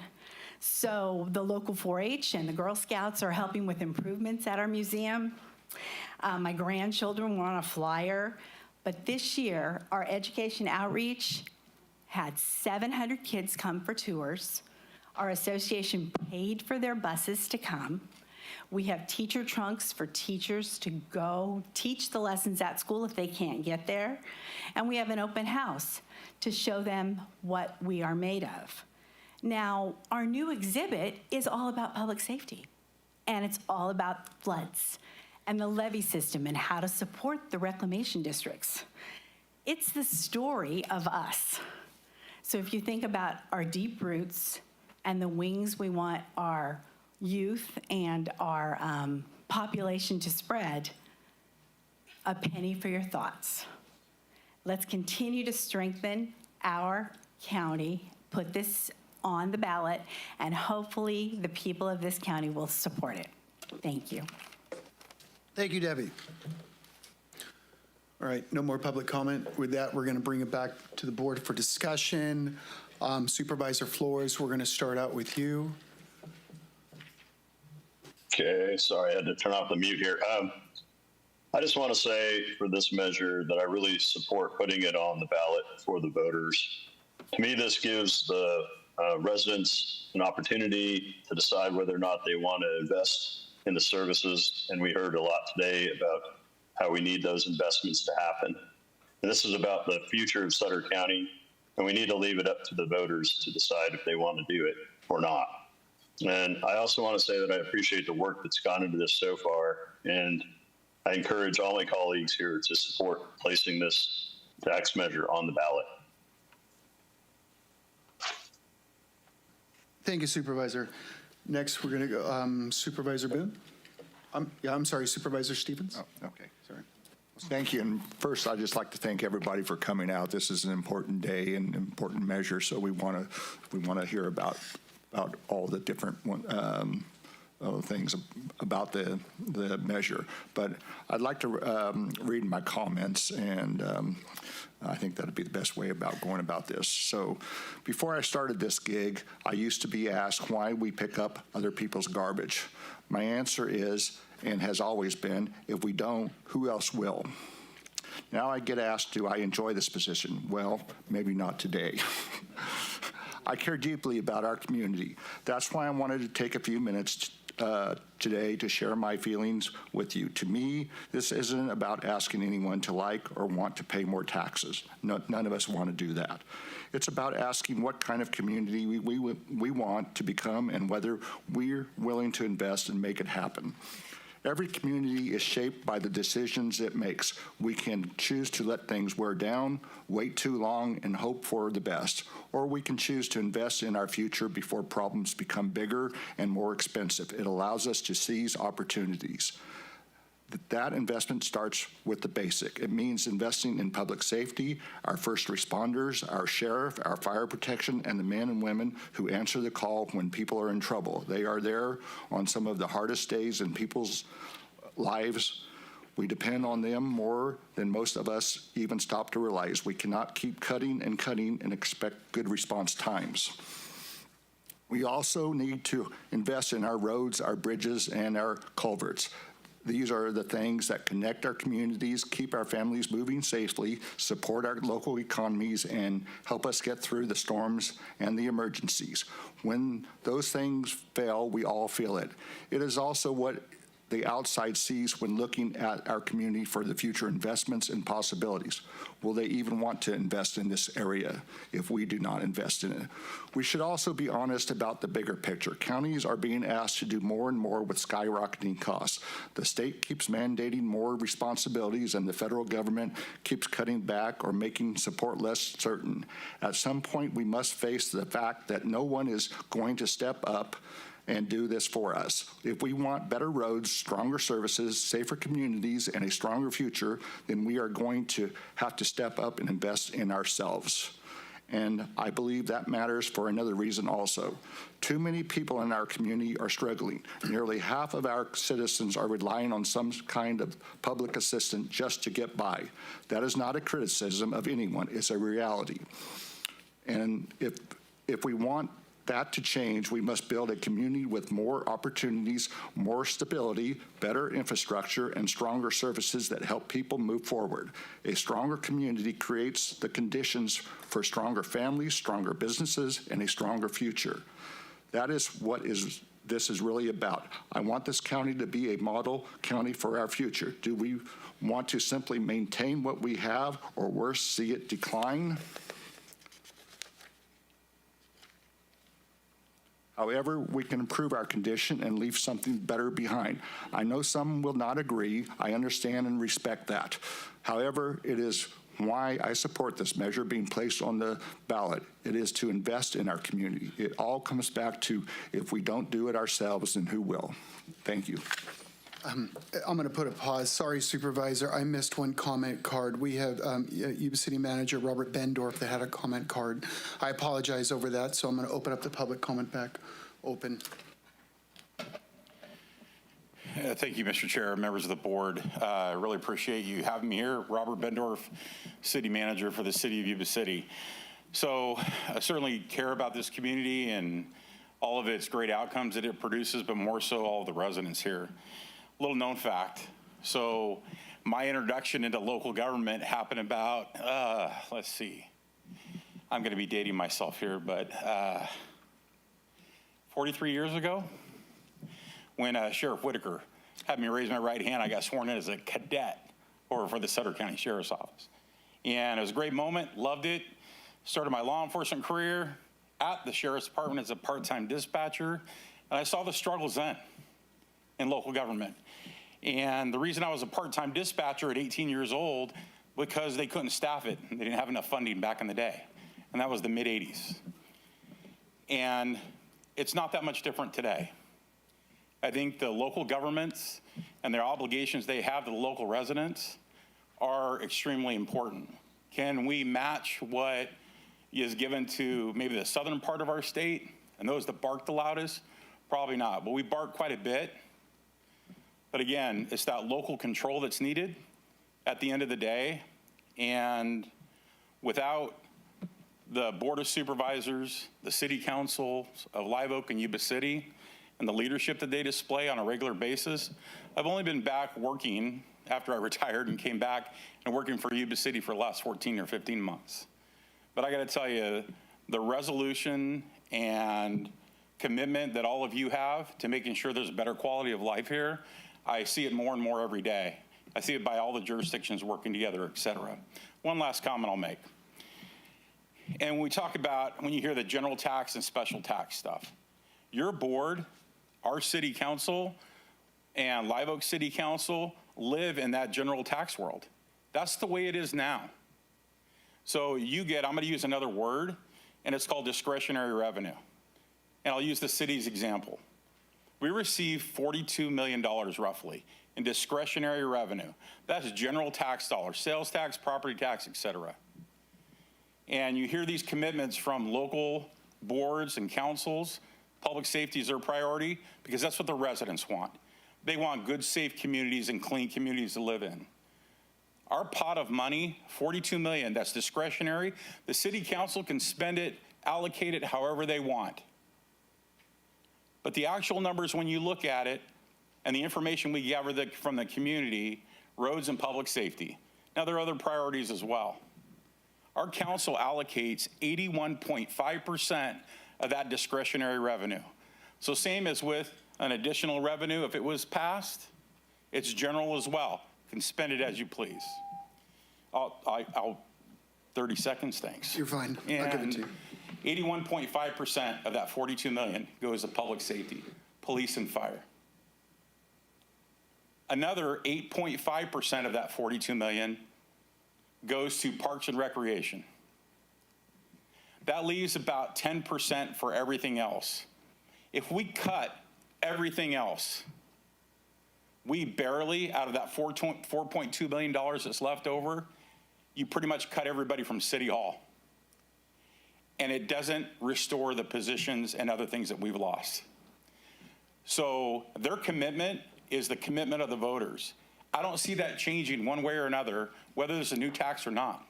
So the local 4-H and the Girl Scouts are helping with improvements at our museum. My grandchildren were on a flyer, but this year our education outreach had 700 kids come for tours. Our association paid for their buses to come, We have teacher trunks for teachers to go teach the lessons at school if they can't get there. And we have an open house to show them what we are made of. Now, our new exhibit is all about public safety, and it's all about floods and the levee system and how to support the reclamation districts. It's the story of us. So if you think about our deep roots and the wings we want our youth and our population to spread, a penny for your thoughts. Let's continue to strengthen our county, put this on the ballot, and hopefully the people of this county will support it. Thank you. Thank you, Debbie. All right, no more public comment. With that, we're going to bring it back to the board for discussion. Supervisor Flores, we're going to start out with you. Okay, sorry, I had to turn off the mute here. I just want to say for this measure that I really support putting it on the ballot for the voters. To me, this gives the residents an opportunity to decide whether or not they want to invest in the services. And we heard a lot today about how we need those investments to happen. And this is about the future of Sutter County, and we need to leave it up to the voters to decide if they want to do it or not. And I also want to say that I appreciate the work that's gone into this so far, and I encourage all my colleagues here to support placing this tax measure on the ballot. Thank you, Supervisor. Next, we're going to go Supervisor Boone. I'm sorry, Supervisor Stevens. Oh, okay, sorry. Thank you. And first, I'd just like to thank everybody for coming out. This is an important day and important measure, so we want to hear about all the different things about the measure. But I'd like to read my comments, and I think that'd be the best way about going about this. So before I started this gig, I used to be asked why we pick up other people's garbage. My answer is, and has always been, if we don't, who else will? Now I get asked, do I enjoy this position? Well, maybe not today. I care deeply about our community. That's why I wanted to take a few minutes today to share my feelings with you. To me, this isn't about asking anyone to like or want to pay more taxes. None of us want to do that. It's about asking what kind of community we want to become and whether we're willing to invest and make it happen. Every community is shaped by the decisions it makes. We can choose to let things wear down, wait too long, and hope for the best. Or we can choose to invest in our future before problems become bigger and more expensive. It allows us to seize opportunities. That investment starts with the basic. It means investing in public safety, our first responders, our sheriff, our fire protection, and the men and women who answer the call when people are in trouble. They are there on some of the hardest days in people's lives. We depend on them more than most of us even stop to realize. We cannot keep cutting and expect good response times. We also need to invest in our roads, our bridges, and our culverts. These are the things that connect our communities, keep our families moving safely, support our local economies, and help us get through the storms and the emergencies. When those things fail, we all feel it. It is also what the outside sees when looking at our community for the future investments and possibilities. Will they even want to invest in this area if we do not invest in it? We should also be honest about the bigger picture. Counties are being asked to do more and more with skyrocketing costs. The state keeps mandating more responsibilities and the federal government keeps cutting back or making support less certain. At some point, we must face the fact that no one is going to step up and do this for us. If we want better roads, stronger services, safer communities, and a stronger future, then we are going to have to step up and invest in ourselves. And I believe that matters for another reason also. Too many people in our community are struggling. Nearly half of our citizens are relying on some kind of public assistance just to get by. That is not a criticism of anyone, it's a reality. And if we want that to change, we must build a community with more opportunities, more stability, better infrastructure, and stronger services that help people move forward. A stronger community creates the conditions for stronger families, stronger businesses, and a stronger future. That is what is this is really about. I want this county to be a model county for our future. Do we want to simply maintain what we have, or worse, see it decline? However, we can improve our condition and leave something better behind. I know some will not agree. I understand and respect that. However, it is why I support this measure being placed on the ballot. It is to invest in our community. It all comes back to, if we don't do it ourselves, then who will? Thank you. I'm going to put a pause. Sorry, Supervisor, I missed one comment card. We have Yuba City Manager Robert Bendorf that had a comment card. I apologize over that, so I'm going to open up the public comment back open. Thank you, Mr. Chair, members of the board. I really appreciate you having me here. Robert Bendorf, City Manager for the City of Yuba City. So I certainly care about this community and all of its great outcomes that it produces, but more so all of the residents here. Little known fact. So my introduction into local government happened about, let's see, I'm going to be dating myself here, but 43 years ago, when Sheriff Whitaker had me raise my right hand, I got sworn in as a cadet for the Sutter County Sheriff's Office. And it was a great moment, loved it. Started my law enforcement career at the Sheriff's Department as a part-time dispatcher, and I saw the struggles then in local government. And the reason I was a part-time dispatcher at 18 years old, because they couldn't staff it. They didn't have enough funding back in the day. And that was the mid-'80s. And it's not that much different today. I think the local governments and their obligations they have to the local residents are extremely important. Can we match what is given to maybe the southern part of our state and those that bark the loudest? Probably not, but we bark quite a bit. But again, it's that local control that's needed at the end of the day. And without the Board of Supervisors, the City Council of Live Oak and Yuba City, and the leadership that they display on a regular basis, I've only been back working after I retired and came back and working for Yuba City for the last 14 or 15 months. But I got to tell you, the resolution and commitment that all of you have to making sure there's a better quality of life here, I see it more and more every day. I see it by all the jurisdictions working together, et cetera. One last comment I'll make. And when we talk about, when you hear the general tax and special tax stuff, your board, our city council, and Live Oak City Council live in that general tax world. That's the way it is now. So you get, I'm going to use another word, and it's called discretionary revenue. And I'll use the city's example. We receive $42 million roughly in discretionary revenue. That's general tax dollars, sales tax, property tax, et cetera. And you hear these commitments from local boards and councils. Public safety is their priority because that's what the residents want. They want good, safe communities and clean communities to live in. Our pot of money, $42 million, that's discretionary. The city council can spend it, allocate it however they want. But the actual numbers, when you look at it, and the information we gather from the community, roads and public safety. Now, there are other priorities as well. Our council allocates 81.5% of that discretionary revenue. So same as with an additional revenue, if it was passed, it's general as well. You can spend it as you please. 30 seconds, thanks. You're fine. I'll give it to you. 81.5% of that $42 million goes to public safety, police and fire. Another 8.5% of that $42 million goes to parks and recreation. That leaves about 10% for everything else. If we cut everything else, we barely, out of that $4.2 million that's left over, you pretty much cut everybody from City Hall. And it doesn't restore the positions and other things that we've lost. So their commitment is the commitment of the voters. I don't see that changing one way or another, whether there's a new tax or not.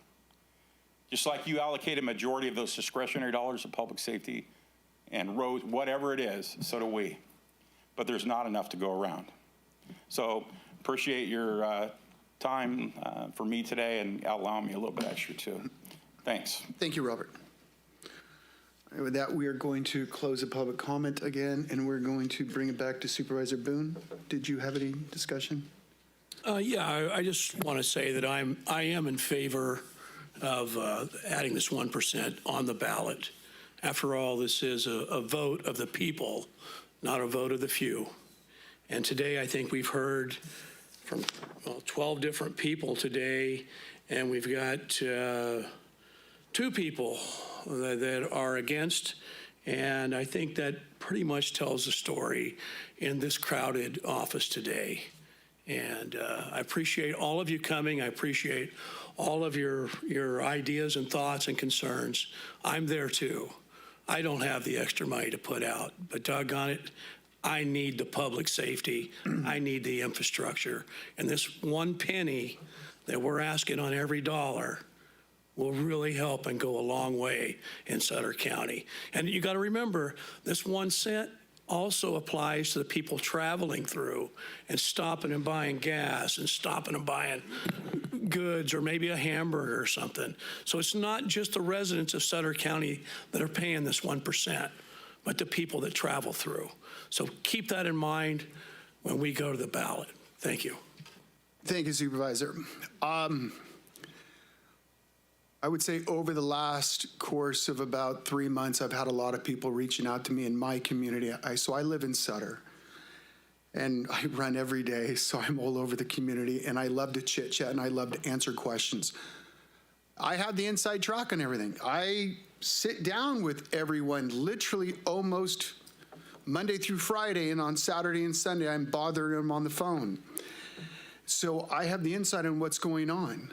Just like you allocate a majority of those discretionary dollars to public safety and roads, whatever it is, so do we. But there's not enough to go around. So appreciate your time for me today and allowing me a little bit extra too. Thanks. Thank you, Robert. With that, we are going to close the public comment again, and we're going to bring it back to Supervisor Boone. Did you have any discussion? Yeah, I just want to say that I am in favor of adding this 1% on the ballot. After all, this is a vote of the people, not a vote of the few. And today, I think we've heard from 12 different people today, and we've got 2 people that are against, and I think that pretty much tells the story in this crowded office today. And I appreciate all of you coming. I appreciate all of your ideas and thoughts and concerns. I'm there too. I don't have the extra money to put out, but doggone it, I need the public safety. I need the infrastructure. And this 1 penny that we're asking on every dollar will really help and go a long way in Sutter County. And you got to remember, this 1 cent also applies to the people traveling through and stopping and buying gas and stopping and buying goods or maybe a hamburger or something. So it's not just the residents of Sutter County that are paying this 1%, but the people that travel through. So keep that in mind when we go to the ballot. Thank you. Thank you, Supervisor. I would say over the last course of about 3 months, I've had a lot of people reaching out to me in my community. So I live in Sutter, and I run every day, so I'm all over the community, and I love to chit-chat, and I love to answer questions. I have the inside track on everything. I sit down with everyone literally almost Monday through Friday, and on Saturday and Sunday, I'm bothering them on the phone. So I have the insight on what's going on.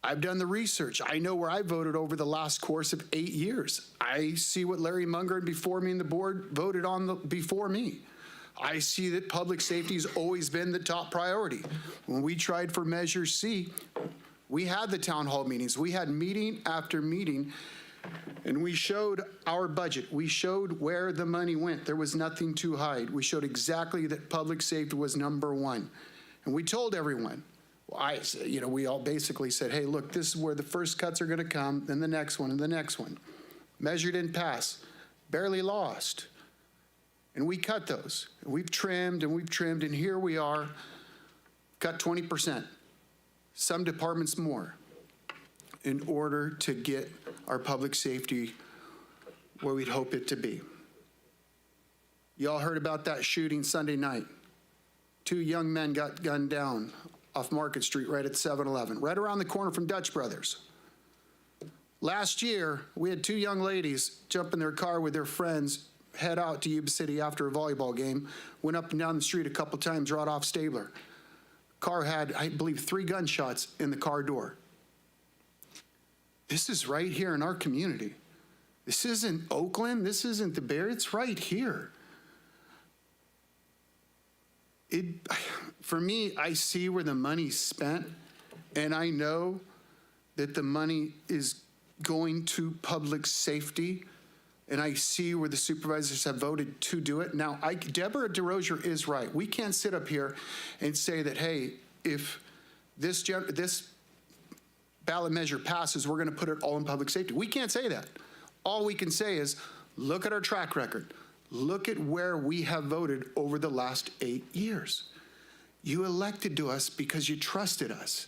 I've done the research. I know where I voted over the last course of 8 years. I see what Larry Munger before me and the board voted on before me. I see that public safety has always been the top priority. When we tried for Measure C, we had the town hall meetings. We had meeting after meeting, and we showed our budget. We showed where the money went. There was nothing to hide. We showed exactly that public safety was #1. And we told everyone, we all basically said, hey, look, this is where the first cuts are going to come, then the next one, and the next one. Measure didn't pass, barely lost. And we cut those. And we've trimmed, and here we are, cut 20%, some departments more, in order to get our public safety where we'd hope it to be. Y'all heard about that shooting Sunday night. 2 young men got gunned down off Market Street right at 7-Eleven, right around the corner from Dutch Brothers. Last year, we had 2 young ladies jump in their car with their friends, head out to Yuba City after a volleyball game, went up and down the street a couple times, right off Stabler. Car had, I believe, 3 gunshots in the car door. This is right here in our community. This isn't Oakland, this isn't the Bear, it's right here. For me, I see where the money's spent, and I know that the money is going to public safety, and I see where the supervisors have voted to do it. Now, Deborah DeRozier is right. We can't sit up here and say that, hey, if this ballot measure passes, we're going to put it all in public safety. We can't say that. All we can say is, look at our track record. Look at where we have voted over the last 8 years. You elected to us because you trusted us.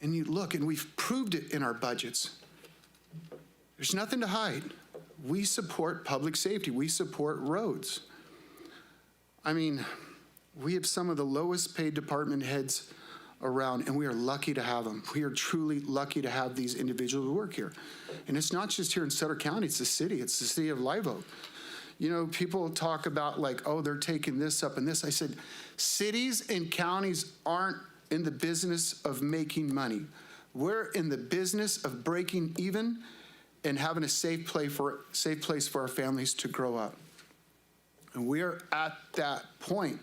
And you look, and we've proved it in our budgets. There's nothing to hide. We support public safety. We support roads. I mean, we have some of the lowest paid department heads around, and we are lucky to have them. We are truly lucky to have these individuals who work here. And it's not just here in Sutter County, it's the city of Live Oak. You know, people talk about like, oh, they're taking this up and this. I said, cities and counties aren't in the business of making money. We're in the business of breaking even and having a safe place for our families to grow up. And we're at that point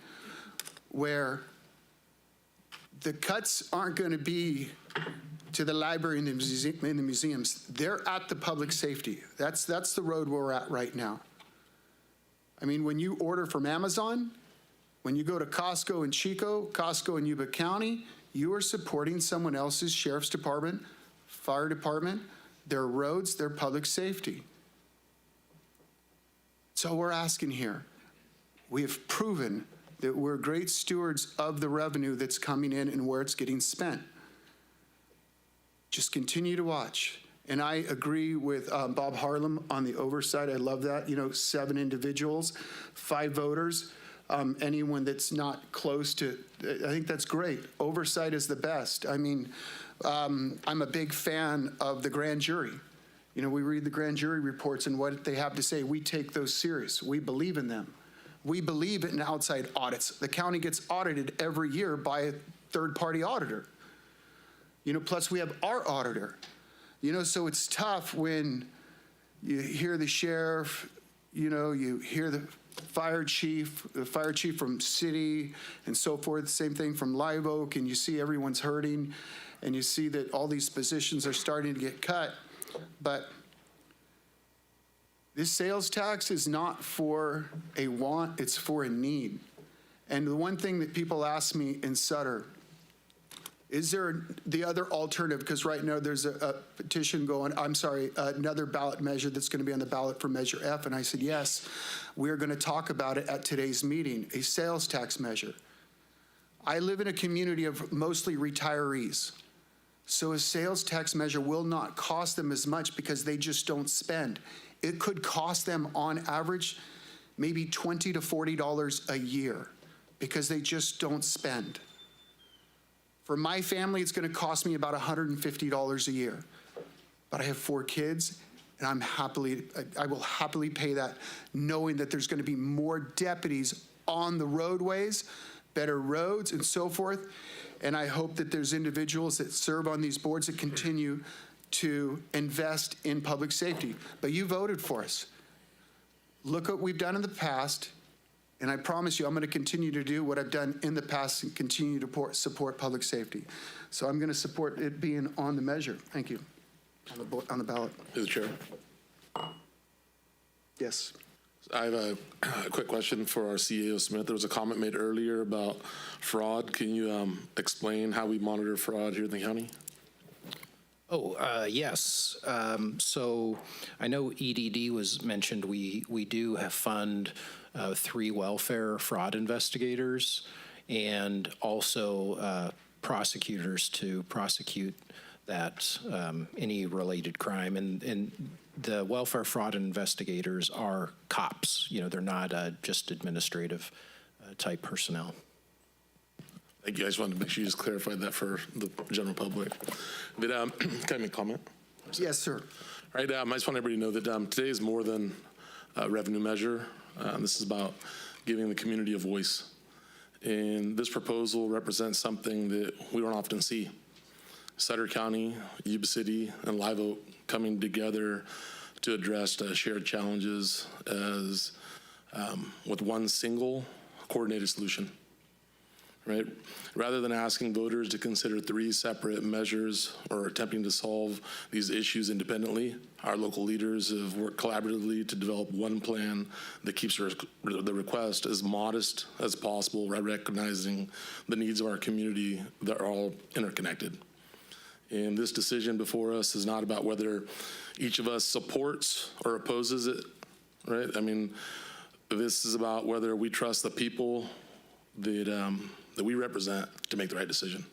where the cuts aren't going to be to the library and the museums. They're at the public safety. That's the road we're at right now. I mean, when you order from Amazon, when you go to Costco in Chico, Costco in Yuba County, you are supporting someone else's sheriff's department fire department, their roads, their public safety. So we're asking here. We have proven that we're great stewards of the revenue that's coming in and where it's getting spent. Just continue to watch. And I agree with Bob Harlem on the oversight. I love that. 7 individuals, 5 voters. Anyone that's not close to, I think that's great. Oversight is the best. I mean, I'm a big fan of the grand jury. We read the grand jury reports and what they have to say. We take those serious. We believe in them. We believe in outside audits. The county gets audited every year by a third-party auditor. Plus we have our auditor. So it's tough when you hear the sheriff, you hear the fire chief from city and so forth, same thing from Live Oak, and you see everyone's hurting, and you see that all these positions are starting to get cut. But this sales tax is not for a want, it's for a need. And the one thing that people ask me in Sutter, is there the other alternative? Because right now there's a petition going, another ballot measure that's going to be on the ballot for Measure F. And I said, yes, we're going to talk about it at today's meeting, a sales tax measure. I live in a community of mostly retirees. So a sales tax measure will not cost them as much because they just don't spend. It could cost them on average maybe $20 to $40 a year because they just don't spend. For my family, it's going to cost me about $150 a year. But I have 4 kids, and I will happily pay that, knowing that there's going to be more deputies on the roadways, better roads, and so forth. And I hope that there's individuals that serve on these boards that continue to invest in public safety. But you voted for us. Look what we've done in the past. And I promise you, I'm going to continue to do what I've done in the past and continue to support public safety. So I'm going to support it being on the measure. Thank you. On the ballot. Through the chair. Yes. I have a quick question for our CEO Smith. There was a comment made earlier about fraud. Can you explain how we monitor fraud here in the county? Yes. So I know EDD was mentioned. We do have fund 3 welfare fraud investigators and also prosecutors to prosecute that any related crime. And the welfare fraud investigators are cops. They're not just administrative type personnel. Thank you. I just wanted to make sure you just clarified that for the general public. But can I make a comment? Yes, sir. All right. I just want everybody to know that today is more than a revenue measure. This is about giving the community a voice. And this proposal represents something that we don't often see. Sutter County, Yuba City, and Live Oak coming together to address shared challenges as with one single coordinated solution. Right? Rather than asking voters to consider 3 separate measures or attempting to solve these issues independently, our local leaders have worked collaboratively to develop one plan that keeps the request as modest as possible, while recognizing the needs of our community that are all interconnected. And this decision before us is not about whether each of us supports or opposes it, right? I mean, this is about whether we trust the people that we represent to make the right decision.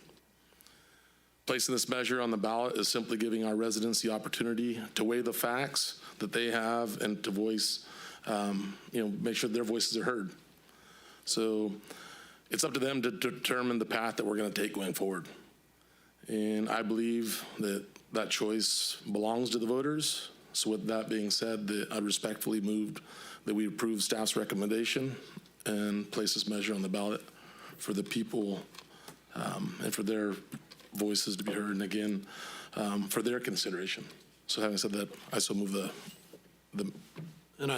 Placing this measure on the ballot is simply giving our residents the opportunity to weigh the facts that they have and to voice, make sure their voices are heard. So it's up to them to determine the path that we're going to take going forward. And I believe that that choice belongs to the voters. So with that being said, I respectfully moved that we approve staff's recommendation and place this measure on the ballot for the people and for their voices to be heard, and again, for their consideration. So having said that, I so move the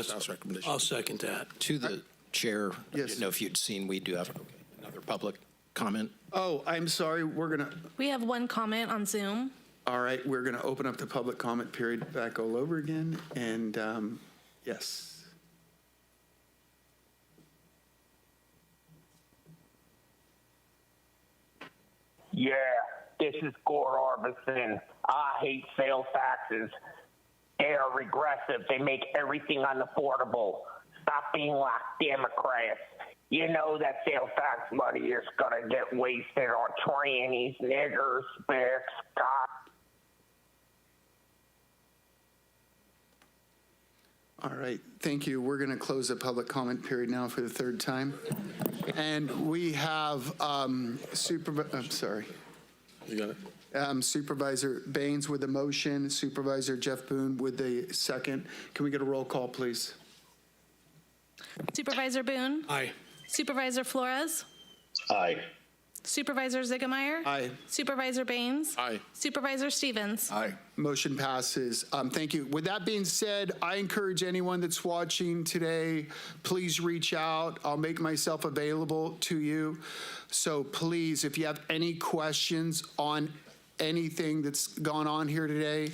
staff's recommendation. I'll second that. To the chair, I Yes. didn't know if you'd seen, we do have another public comment. Oh, I'm sorry. We have 1 comment on Zoom. All right, we're going to open up the public comment period back all over again. And yes. Yeah, This is Gore Orbison. I hate sales taxes. They are regressive. They make everything unaffordable. Stop being like Democrats. You know that sales tax money is going to get wasted on trannies, niggers, spics, cops. All right, thank you. We're going to close the public comment period now for the third time. And we have I'm sorry. You got it. Supervisor Baines with the motion, Supervisor Jeff Boone with the second. Can we get a roll call, please? Supervisor Boone? Aye. Supervisor Flores? Aye. Supervisor Ziegemeier? Aye. Supervisor Baines? Aye. Supervisor Stevens? Aye. Motion passes. Thank you. With that being said, I encourage anyone that's watching today, please reach out. I'll make myself available to you. So please, if you have any questions on anything that's gone on here today,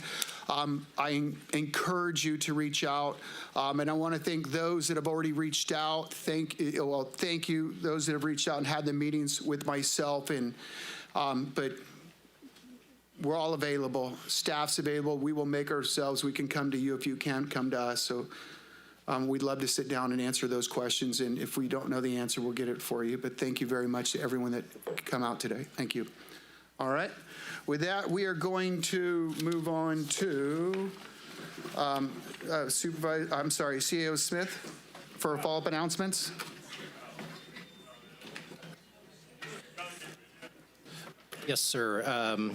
I encourage you to reach out. And I want to thank those that have already reached out. Thank you, those that have reached out and had the meetings with myself. And but we're all available. Staff's available. We will make ourselves. We can come to you if you can't come to us. So we'd love to sit down and answer those questions. And if we don't know the answer, we'll get it for you. But thank you very much to everyone that come out today. Thank you. All right. With that, we are going to move on to CAO Smith for follow-up announcements. Yes, sir.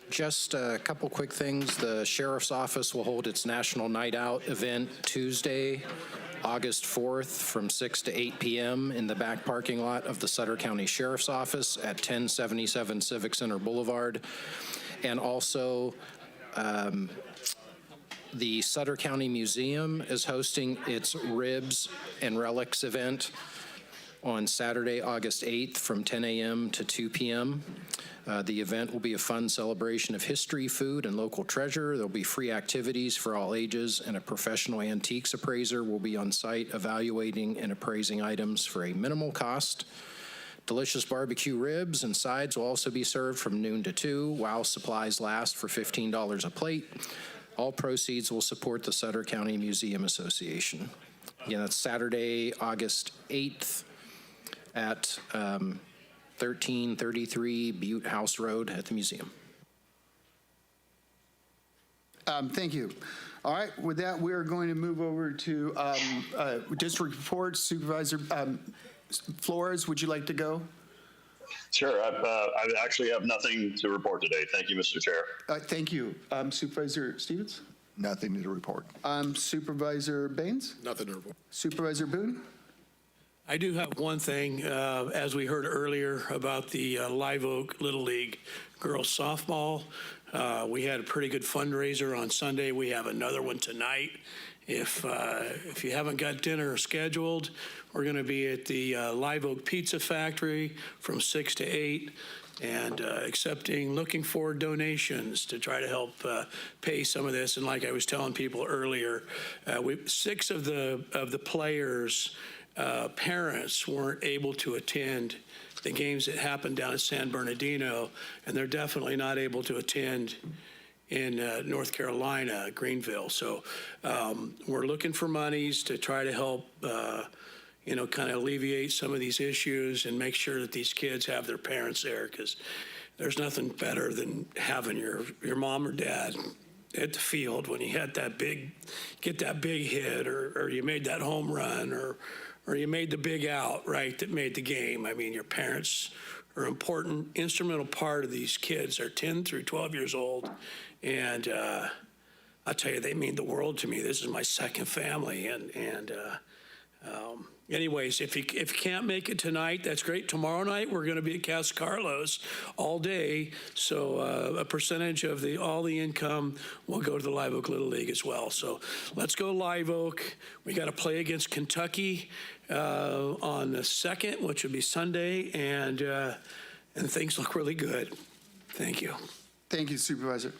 Just a couple quick things. The Sheriff's Office will hold its National Night Out event Tuesday, August 4th from 6 to 8 p.m. in the back parking lot of the Sutter County Sheriff's Office at 1077 Civic Center Boulevard. And also, the Sutter County Museum is hosting its Ribs and Relics event on Saturday, August 8th from 10 a.m. to 2 p.m. The event will be a fun celebration of history, food, and local treasure. There'll be free activities for all ages, and a professional antiques appraiser will be on site evaluating and appraising items for a minimal cost. Delicious barbecue ribs and sides will also be served from noon to 2 while supplies last for $15 a plate. All proceeds will support the Sutter County Museum Association. Again, that's Saturday, August 8th at 1333 Butte House Road at the museum. Thank you. All right, with that, we are going to move over to district reports. Supervisor Flores, would you like to go? Sure. I actually have nothing to report today. Thank you, Mr. Chair. Thank you. Supervisor Stevens? Nothing to report. Supervisor Baines? Nothing to report. Supervisor Boone? I do have one thing, as we heard earlier about the Live Oak Little League girls softball. We had a pretty good fundraiser on Sunday. We have another one tonight. If you haven't got dinner scheduled, we're going to be at the Live Oak Pizza Factory from 6 to 8 and looking for donations to try to help pay some of this. And like I was telling people earlier, 6 of the players' parents weren't able to attend the games that happened down in San Bernardino, and they're definitely not able to attend in North Carolina, Greenville. So we're looking for monies to try to help, kind of alleviate some of these issues and make sure that these kids have their parents there, because there's nothing better than having your mom or dad at the field when you get that big hit, or you made that home run, or you made the big out, right, that made the game. I mean, your parents are an important, instrumental part of these kids. They're 10 through 12 years old. And I'll tell you, they mean the world to me. This is my second family. Anyways, if you can't make it tonight, that's great. Tomorrow night, we're going to be at Casa Carlos all day. So a percentage of all the income will go to the Live Oak Little League as well. So let's go Live Oak. We got to play against Kentucky on the 2nd, which will be Sunday, and things look really good. Thank you. Thank you, Supervisor.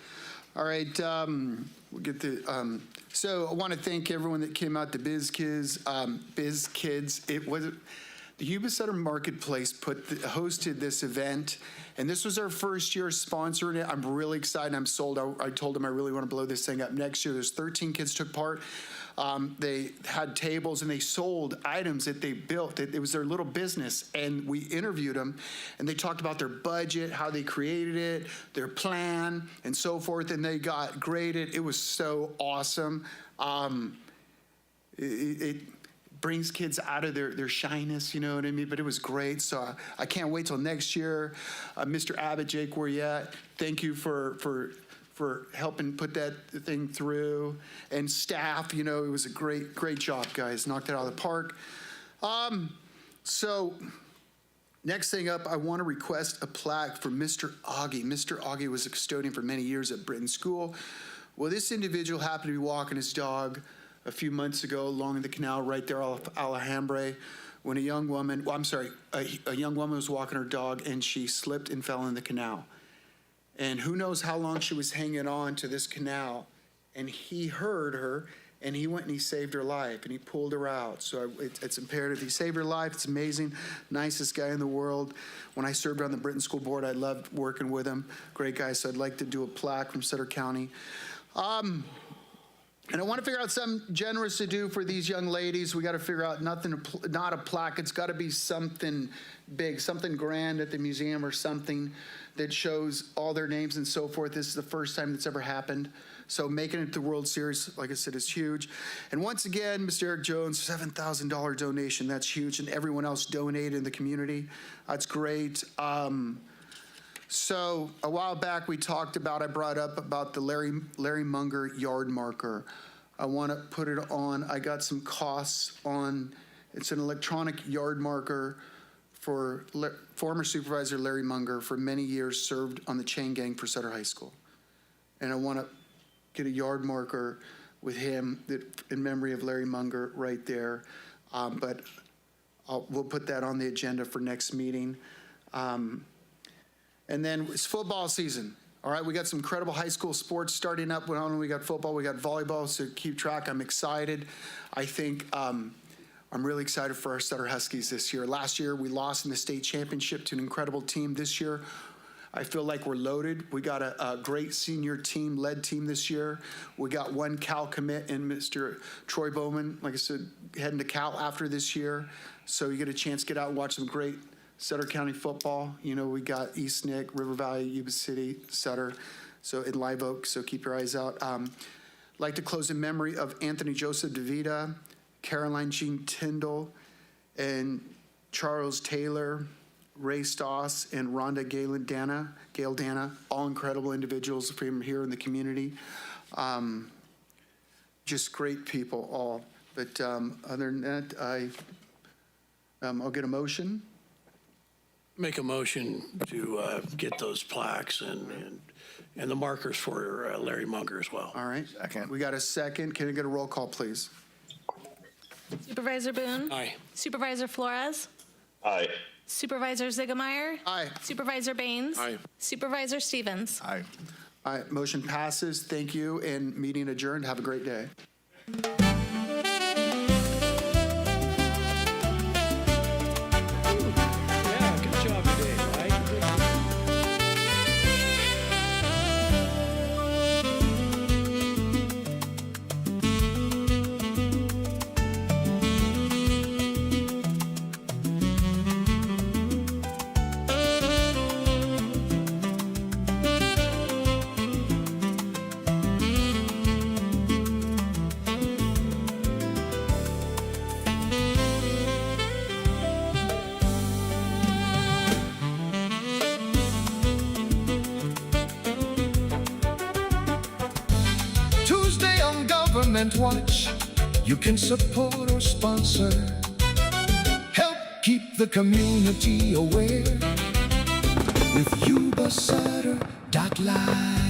All right, we'll get the. So I want to thank everyone that came out to Biz Kids. It was The Yuba-Sutter Marketplace hosted this event, and this was our first year sponsoring it. I'm really excited. I'm sold. I told them I really want to blow this thing up next year. There's 13 kids took part. They had tables and they sold items that they built. It was their little business, and we interviewed them, and they talked about their budget, how they created it, their plan, and so forth, and they got graded. It was so awesome. It brings kids out of their shyness, you know what I mean? But it was great, so I can't wait till next year. Mr. Abbott, Jake, where you at? Thank you for helping put that thing through. And staff, you know, it was a great job, guys. Knocked it out of the park. So next thing up, I want to request a plaque for Mr. Augie. Mr. Augie was a custodian for many years at Britton School. Well, this individual happened to be walking his dog a few months ago along the canal right there off Alhambra when a young woman, a young woman was walking her dog and she slipped and fell in the canal. And who knows how long she was hanging on to this canal. And he heard her, and he went and he saved her life, and he pulled her out. So it's imperative. He saved her life. It's amazing. Nicest guy in the world. When I served on the Britton School Board, I loved working with him. Great guy. So I'd like to do a plaque from Sutter County. And I want to figure out something generous to do for these young ladies. We got to figure out not a plaque. It's got to be something big, something grand at the museum or something that shows all their names and so forth. This is the first time that's ever happened. So making it to the World Series, like I said, is huge. And once again, Mr. Eric Jones, $7,000 donation. That's huge. And everyone else donated in the community. That's great. So a while back I brought up about the Larry Munger yard marker. I want to put it on, I got some costs on, it's an electronic yard marker for former Supervisor Larry Munger, for many years served on the chain gang for Sutter High School. And I want to get a yard marker with him in memory of Larry Munger right there. But we'll put that on the agenda for next meeting. And then it's football season. All right, we got some incredible high school sports starting up. Not only we got football, we got volleyball, so keep track. I'm excited. I think I'm really excited for our Sutter Huskies this year. Last year, we lost in the state championship to an incredible team. This year, I feel like we're loaded. We got a great senior team, led team this year. We got one Cal commit in Mr. Troy Bowman, like I said, heading to Cal after this year. So you get a chance to get out and watch some great Sutter County football. You know, we got East Nick, River Valley, Yuba City, Sutter, so in Live Oak, so keep your eyes out. Like to close in memory of Anthony Joseph DeVita, Caroline Jean Tyndall, and Charles Taylor, Ray Stoss, and Rhonda Gail Dana, all incredible individuals from here in the community. Just great people, all. But other than that, I'll get a motion. Make a motion to get those plaques and the markers for Larry Munger as well. All right. Second. We got a second. Can I get a roll call, please? Supervisor Boone? Aye. Supervisor Flores? Aye. Supervisor Ziegemeier? Aye. Supervisor Baines? Aye. Supervisor Stevens? Aye. All right. Motion passes. Thank you, and meeting adjourned. Have a great day. Yeah, good job today, right? Tuesday on Government Watch, you can support or sponsor. Help keep the community aware with Yuba-Sutter.LIVE.